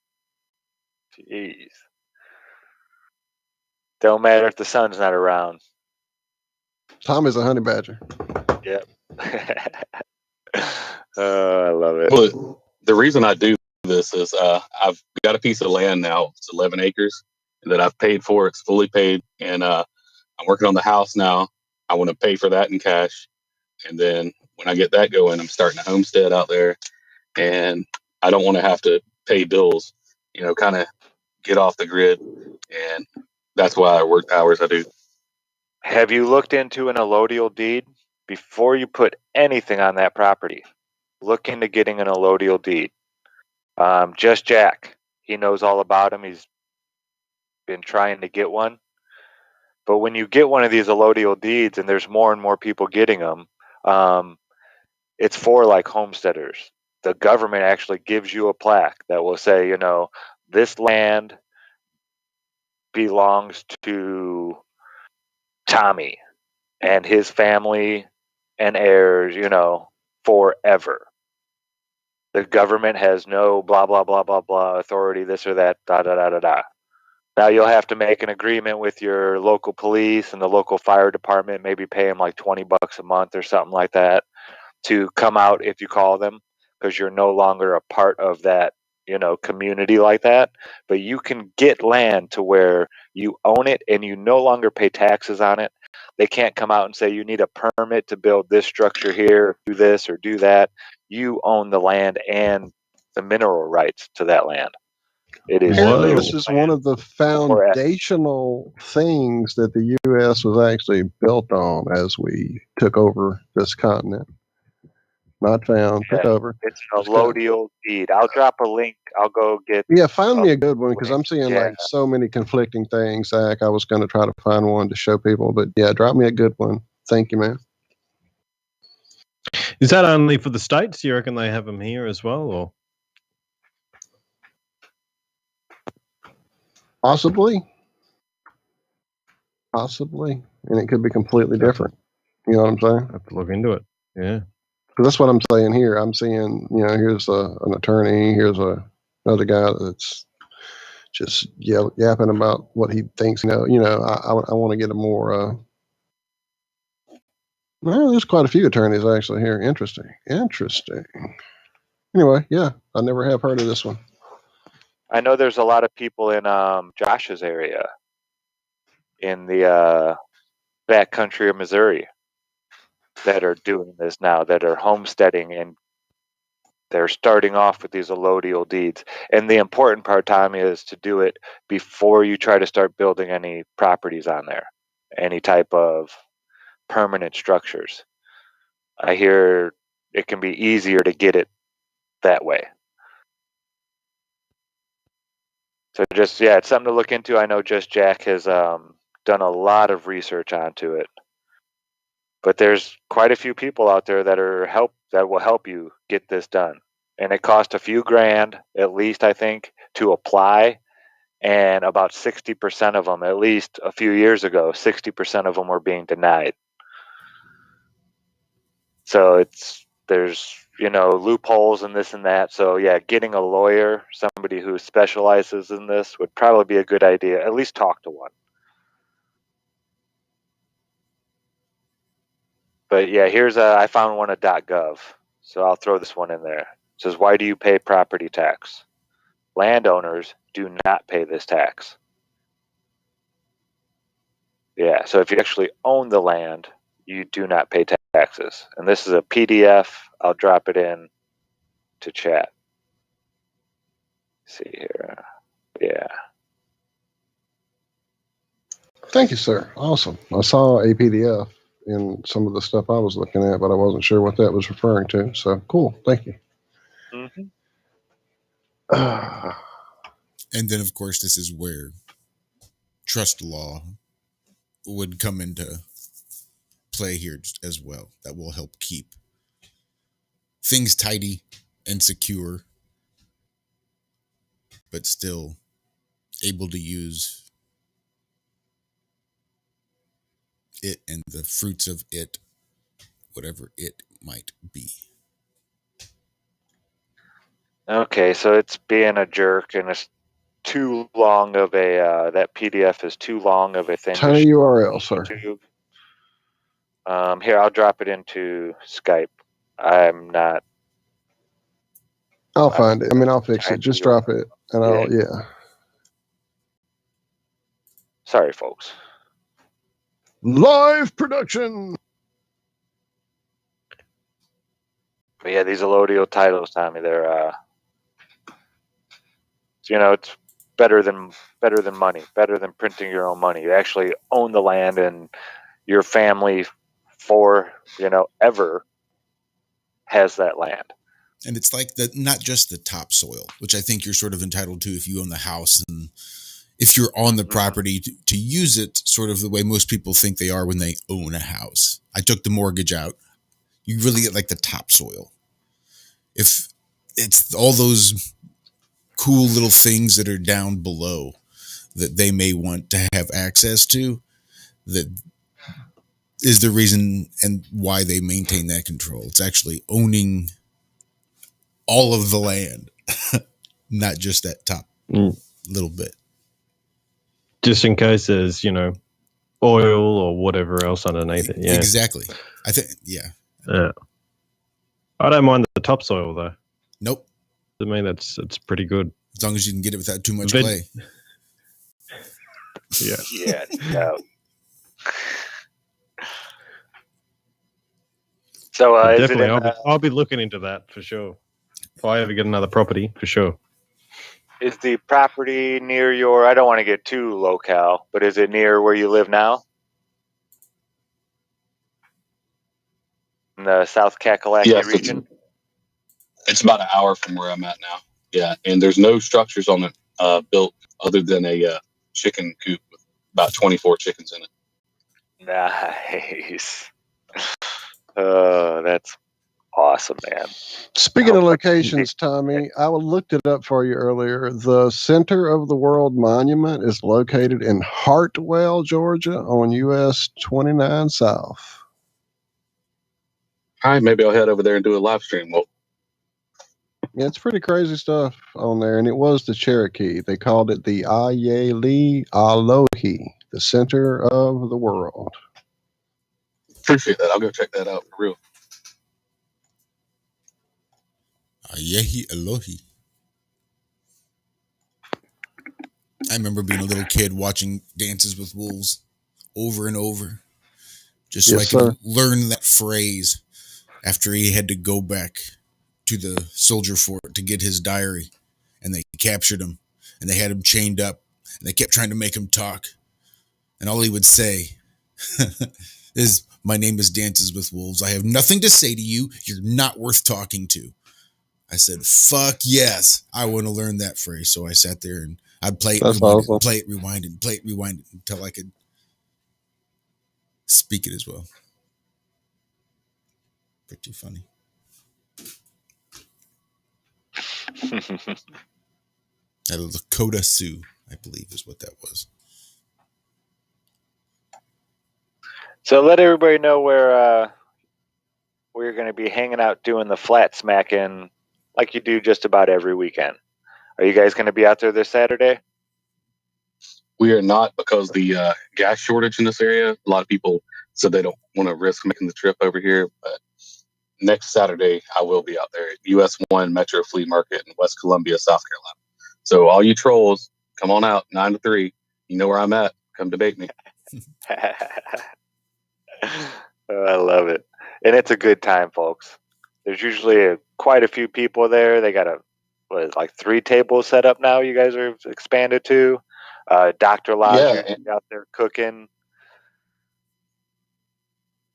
Jeez. Don't matter if the sun's not around. Tom is a honey badger. Yep. I love it. Well, the reason I do this is I've got a piece of land now. It's 11 acres that I've paid for. It's fully paid. And I'm working on the house now. I want to pay for that in cash. And then when I get that going, I'm starting a homestead out there. And I don't want to have to pay bills, kind of get off the grid. And that's why I work the hours I do. Have you looked into an allodial deed? Before you put anything on that property, look into getting an allodial deed. Just Jack, he knows all about them. He's been trying to get one. But when you get one of these allodial deeds, and there's more and more people getting them, It's for like homesteaders. The government actually gives you a plaque that will say, this land belongs to Tommy and his family and heirs, forever. The government has no blah, blah, blah, blah, blah authority, this or that, da, da, da, da, da. Now you'll have to make an agreement with your local police and the local fire department, maybe pay them like $20 a month or something like that to come out if you call them, because you're no longer a part of that, community like that. But you can get land to where you own it and you no longer pay taxes on it. They can't come out and say you need a permit to build this structure here, do this or do that. You own the land and the mineral rights to that land. It is Apparently, your this is one of the forever. foundational things that the U.S. was actually built on as we took over this continent. Not found, took over. It's an allodial deed. I'll drop a link. I'll go get. Yeah, find me a good one because link. I'm seeing Yeah. like so many conflicting things, Zach. I was going to try to find one to show people, but yeah, drop me a good one. Thank you, man. Is that only for the States? Do you reckon they have them here as well, or? Possibly, and it could be completely different. You know what I'm saying? I have to look into it. Yeah. Because that's what I'm saying here. I'm seeing, here's an attorney, here's another guy that's just yapping about what he thinks. I want to get a more. Well, there's quite a few attorneys actually here. Interesting. Anyway, yeah, I never have heard of this one. I know there's a lot of people in Josh's area, in the back country of Missouri, that are doing this now, that are homesteading, and they're starting off with these allodial deeds. And the important part, Tommy, is to do it before you try to start building any properties on there, any type of permanent structures. I hear it can be easier to get it that way. So it's something to look into. I know Just Jack has done a lot of research onto it. But there's quite a few people out there that will help you get this done. And it costs a few grand, at least, I think, to apply. And about 60% of them, at least a few years ago, 60% of them were being denied. So there's, loopholes and this and that. So yeah, getting a lawyer, somebody who specializes in this, would probably be a good idea. At least talk to one. But yeah, I found one at .gov, so I'll throw this one in there. It says, why do you pay property tax? Landowners do not pay this tax. Yeah, so if you actually own the land, you do not pay taxes. And this is a PDF. I'll drop it in to chat. Let's see here. Yeah. Thank you, sir. Awesome. I saw a PDF in some of the stuff I was looking at, but I wasn't sure what that was referring to. So cool. Thank you. Mm-hmm. And then, of course, this is where trust law would come into play here as well. That will help keep things tidy and secure, but still able to use it and the fruits of it, whatever it might be. Okay, so it's being a jerk, and it's too long of that PDF is too long of a thing. Tiny URL, sir. Here, I'll drop it into Skype. I'm not. I'll find it. I'll fix it. Just drop it, and yeah. Sorry, folks. Live production. But yeah, these allodial titles, Tommy, they're it's better than money, better than printing your own money. You actually own the land, and your family ever has that land. And it's like not just the topsoil, which I think you're sort of entitled to if you own the house, and if you're on the property to use it sort of the way most people think they are when they own a house. I took the mortgage out. You really get like the topsoil. If it's all those cool little things that are down below that they may want to have access to, that is the reason and why they maintain that control. It's actually owning all of the land, not just that top little bit. Just in case there's, oil or whatever else underneath it. Yeah. Exactly. I think, yeah. Yeah. I don't mind the topsoil though. Nope. To me, it's pretty good. As long as you can get it without too much clay. Yeah. Yeah, no. So definitely, I'll be looking into that for sure. If I ever get another property, for sure. Is the property near your? I don't want to get too locale, but is it near where you live now? In the South Kakalaki region? It's about an hour from where I'm at now. Yeah, and there's no structures on it built other than a chicken coop with about 24 chickens in it. Nice. Oh, that's awesome, man. Speaking of locations, Tommy, I looked it up for you earlier. The Center of the World Monument is located in Hartwell, Georgia, on US 29 South. All right, maybe I'll head over there and do a live stream. Well, yeah, it's pretty crazy stuff on there, and it was the Cherokee. They called it the Ayeli Alohi, the Center of the World. Appreciate that. I'll go check that out for real. Yehi Alohi. I remember being a little kid watching Dances with Wolves over and over, just so I could learn that phrase after he had to go back to the soldier fort to get his diary, and they captured him, and they had him chained up, and they kept trying to make him talk, and all he would say is, "My name is Dances with Wolves. I have nothing to say to you. You're not worth talking to." I said, "Fuck yes, I want to learn that phrase." So I sat there and I'd play it, play it, rewind it until I could speak it as well. Pretty funny. That was Lakota Sioux, I believe, is what that was. So let everybody know where you're going to be hanging out doing the flat smacking like you do just about every weekend. Are you guys going to be out there this Saturday? We are not, because the gas shortage in this area. A lot of people said they don't want to risk making the trip over here. But next Saturday, I will be out there at US 1 Metro Flea Market in West Columbia, South Carolina. So all you trolls, come on out, 9 to 3. You know where I'm at. Come debate me. I love it. And it's a good time, folks. There's usually quite a few people there. They got like 3 tables set up now. You guys are expanded to. Dr. Lodge out there cooking.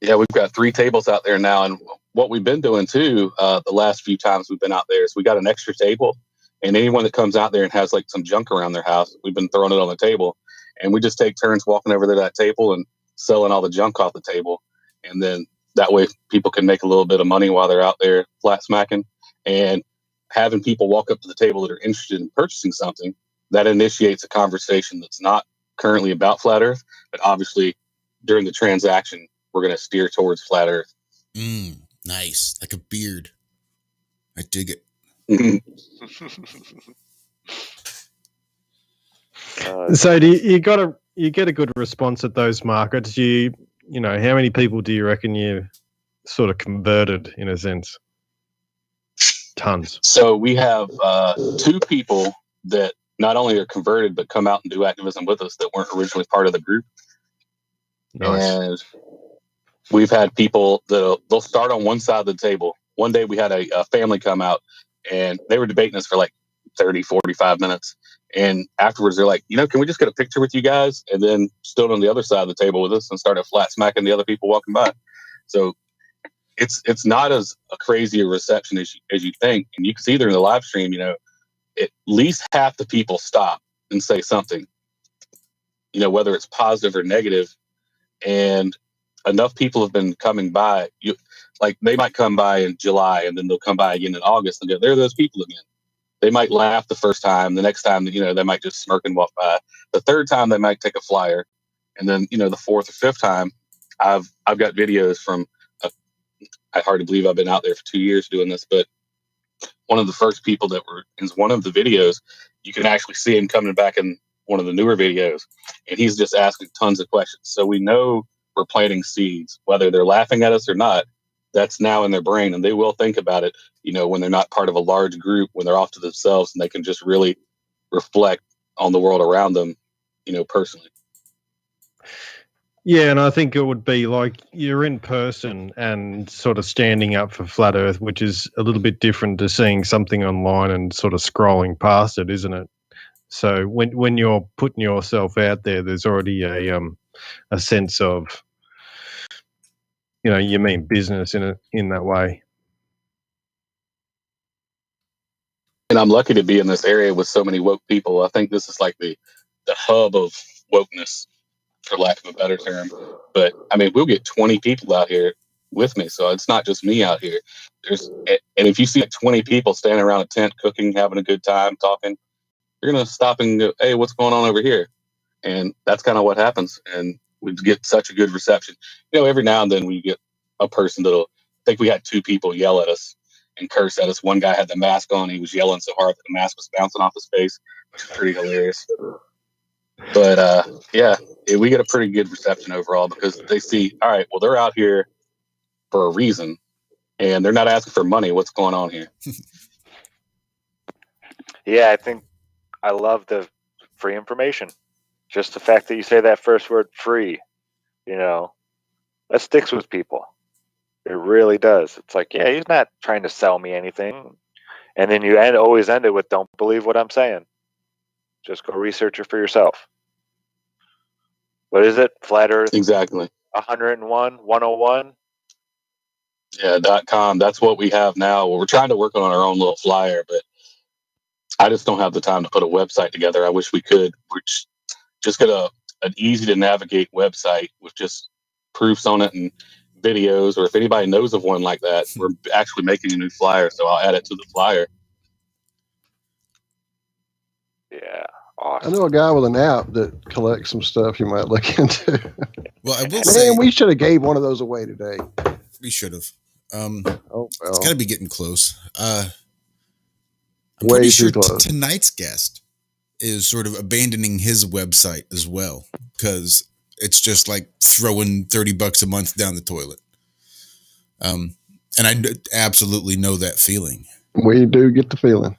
Yeah, we've got 3 tables out there now. And what we've been doing too, the last few times we've been out there, is we got an extra table. And anyone that comes out there and has like some junk around their house, we've been throwing it on the table. And we just take turns walking over to that table and selling all the junk off the table. And then that way people can make a little bit of money while they're out there flat smacking. And having people walk up to the table that are interested in purchasing something, that initiates a conversation that's not currently about flat Earth, but obviously during the transaction, we're going to steer towards flat Earth. Nice. Like a beard. I dig it. So do you get a good response at those markets? You know, how many people do you reckon you sort of converted in a sense? Tons. So we have 2 people that not only are converted, but come out and do activism with us that weren't originally part of the group. Nice. And we've had people that they'll start on one side of the table. One day we had a family come out and they were debating us for like 30, 45 minutes. And afterwards they're like, can we just get a picture with you guys? And then stood on the other side of the table with us and started flat smacking the other people walking by. So it's not as a crazy a reception as you think. And you can see there in the live stream, at least half the people stop and say something, whether it's positive or negative. And enough people have been coming by. Like they might come by in July, and then they'll come by again in August and go, there are those people again. They might laugh the first time. The next time, they might just smirk and walk by. The third time, they might take a flyer, and then the fourth or fifth time, I've got videos from. I hardly believe I've been out there for 2 years doing this, but one of the first people that were in one of the videos, you can actually see him coming back in one of the newer videos, and he's just asking tons of questions. So we know we're planting seeds, whether they're laughing at us or not. That's now in their brain, and they will think about it, when they're not part of a large group, when they're off to themselves, and they can just really reflect on the world around them, personally. Yeah, and I think it would be like you're in person and sort of standing up for Flat Earth, which is a little bit different to seeing something online and sort of scrolling past it, isn't it? So when you're putting yourself out there, there's already a sense of, you mean business in that way. And I'm lucky to be in this area with so many woke people. I think this is like the hub of wokeness, for lack of a better term. But I mean, we'll get 20 people out here with me, so it's not just me out here. And if you see like 20 people standing around a tent, cooking, having a good time, talking, you're gonna stop and go, "Hey, what's going on over here?" And that's kind of what happens. And we get such a good reception. Every now and then we get a person that'll. I think we had 2 people yell at us and curse at us. One guy had the mask on; he was yelling so hard that the mask was bouncing off his face, which is pretty hilarious. But yeah, we get a pretty good reception overall because they see, all right, well, they're out here for a reason, and they're not asking for money. What's going on here? Yeah, I think I love the free information. Just the fact that you say that first word, free, that sticks with people. It really does. It's like, yeah, he's not trying to sell me anything. And then you always end it with, don't believe what I'm saying. Just go research it for yourself. What is it? Flat Earth? Exactly. 101, 101? Yeah, .com. That's what we have now. We're trying to work on our own little flyer, but I just don't have the time to put a website together. I wish we could. We're just get an easy to navigate website with just proofs on it and videos, or if anybody knows of one like that, we're actually making a new flyer, so I'll add it to the flyer. Yeah, awesome. I know a guy with an app that collects some stuff you might look into. Well, I will say, we should have gave one of those away today. We should have. Well. It's got to be getting close. I'm Way pretty too sure close. Tonight's guest is sort of abandoning his website as well, because it's just like throwing $30 a month down the toilet. And I absolutely know that feeling. We do get the feeling.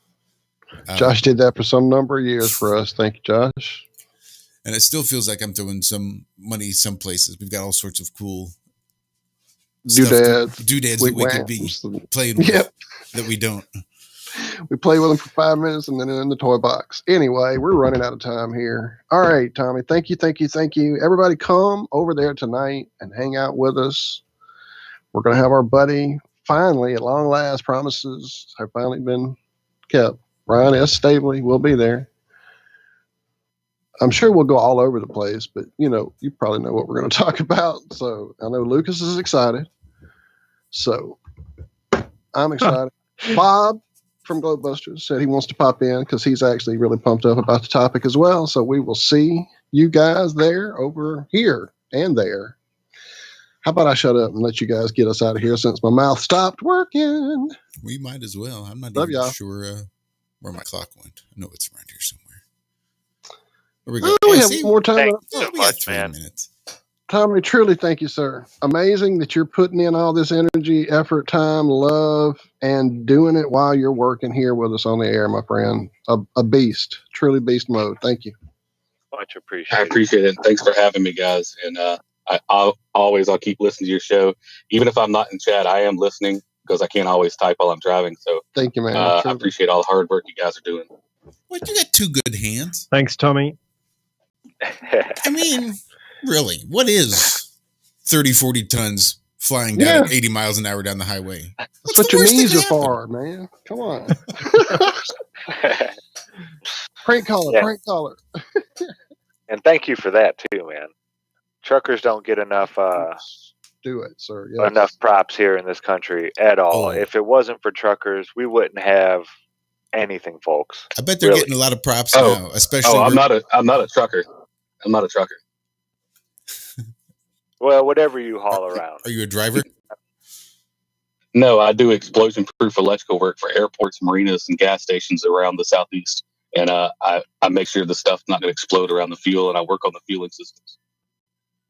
Josh did that for some number of years for us. Thank you, Josh. And it still feels like I'm throwing some money some places. We've got all sorts of cool doodads that we could be playing with that we don't. We play with them for 5 minutes and then in the toy box. Anyway, we're running out of time here. All right, Tommy. Thank you. Everybody come over there tonight and hang out with us. We're going to have our buddy, finally, at long last, promises have finally been kept. Ryan S. Stabley will be there. I'm sure we'll go all over the place, but, you probably know what we're going to talk about. So I know Lucas is excited. So I'm excited. Bob from Globebusters said he wants to pop in because he's actually really pumped up about the topic as well. So we will see you guys there, over here, and there. How about I shut up and let you guys get us out of here since my mouth stopped working? We might as well. I'm not Love even y'all. sure where my clock went. I know it's around here somewhere. There we go. We have more time. Thanks so we much, got 3 man. minutes. Tommy, truly thank you, sir. Amazing that you're putting in all this energy, effort, time, love, and doing it while you're working here with us on the air, my friend. A beast. Truly beast mode. Thank you. Much appreciated. I appreciate it. Thanks for having me, guys. And I'll keep listening to your show. Even if I'm not in chat, I am listening because I can't always type while I'm driving. So thank you, man. I appreciate all the hard work you guys are doing. Well, you got 2 good hands. Thanks, Tommy. I mean, really, what is 30, 40 tons flying down at 80 miles an hour down the highway? That's what your knees are for, man. Come on. Prank caller. And thank you for that too, man. Truckers don't get enough do it, sir. Yes. enough props here in this country at all. Oh. If it wasn't for truckers, we wouldn't have anything, folks. I bet they're Really. getting a lot of props now, especially. I'm not a trucker. I'm not a trucker. Well, whatever you haul around. Are you a driver? No, I do explosion-proof electrical work for airports, marinas, and gas stations around the Southeast. And I make sure the stuff's not going to explode around the fuel, and I work on the fueling systems.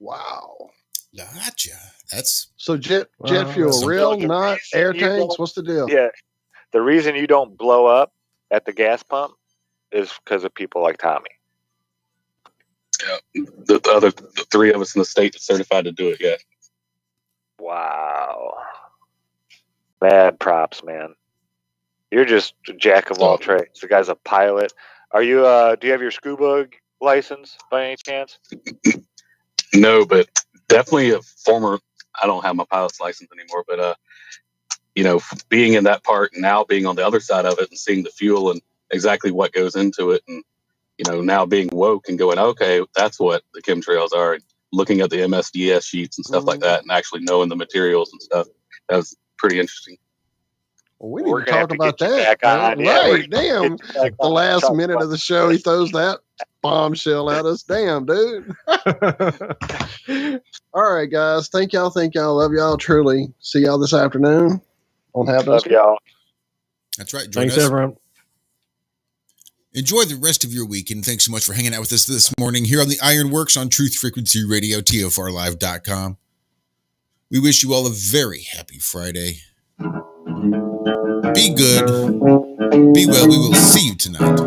Wow. Gotcha. That's so jet fuel, real, not air tanks. What's the deal? Yeah, the reason you don't blow up at the gas pump is because of people like Tommy. Yeah, the three of us in the state that's certified to do it. Yeah. Wow. Mad props, man. You're just a jack of all trades. The guy's a pilot. Are you? Do you have your scuba license by any chance? No, but definitely a former. I don't have my pilot's license anymore, but being in that part and now being on the other side of it and seeing the fuel and exactly what goes into it, and now being woke and going, okay, that's what the chemtrails are, and looking at the MSDS sheets and stuff like that, and actually knowing the materials and stuff. That was pretty interesting. Well, we need to talk about that. Right. Damn. The last minute of the show, he throws that bombshell at us. Damn, dude. All right, guys. Thank y'all. Love y'all truly. See y'all this afternoon on Have Love y'all. That's right. Thanks, everyone. Enjoy the rest of your week, and thanks so much for hanging out with us this morning here on the Ironworx on Truth Frequency Radio, TFRlive.com. We wish you all a very happy Friday. Be good. Be well. We will see you tonight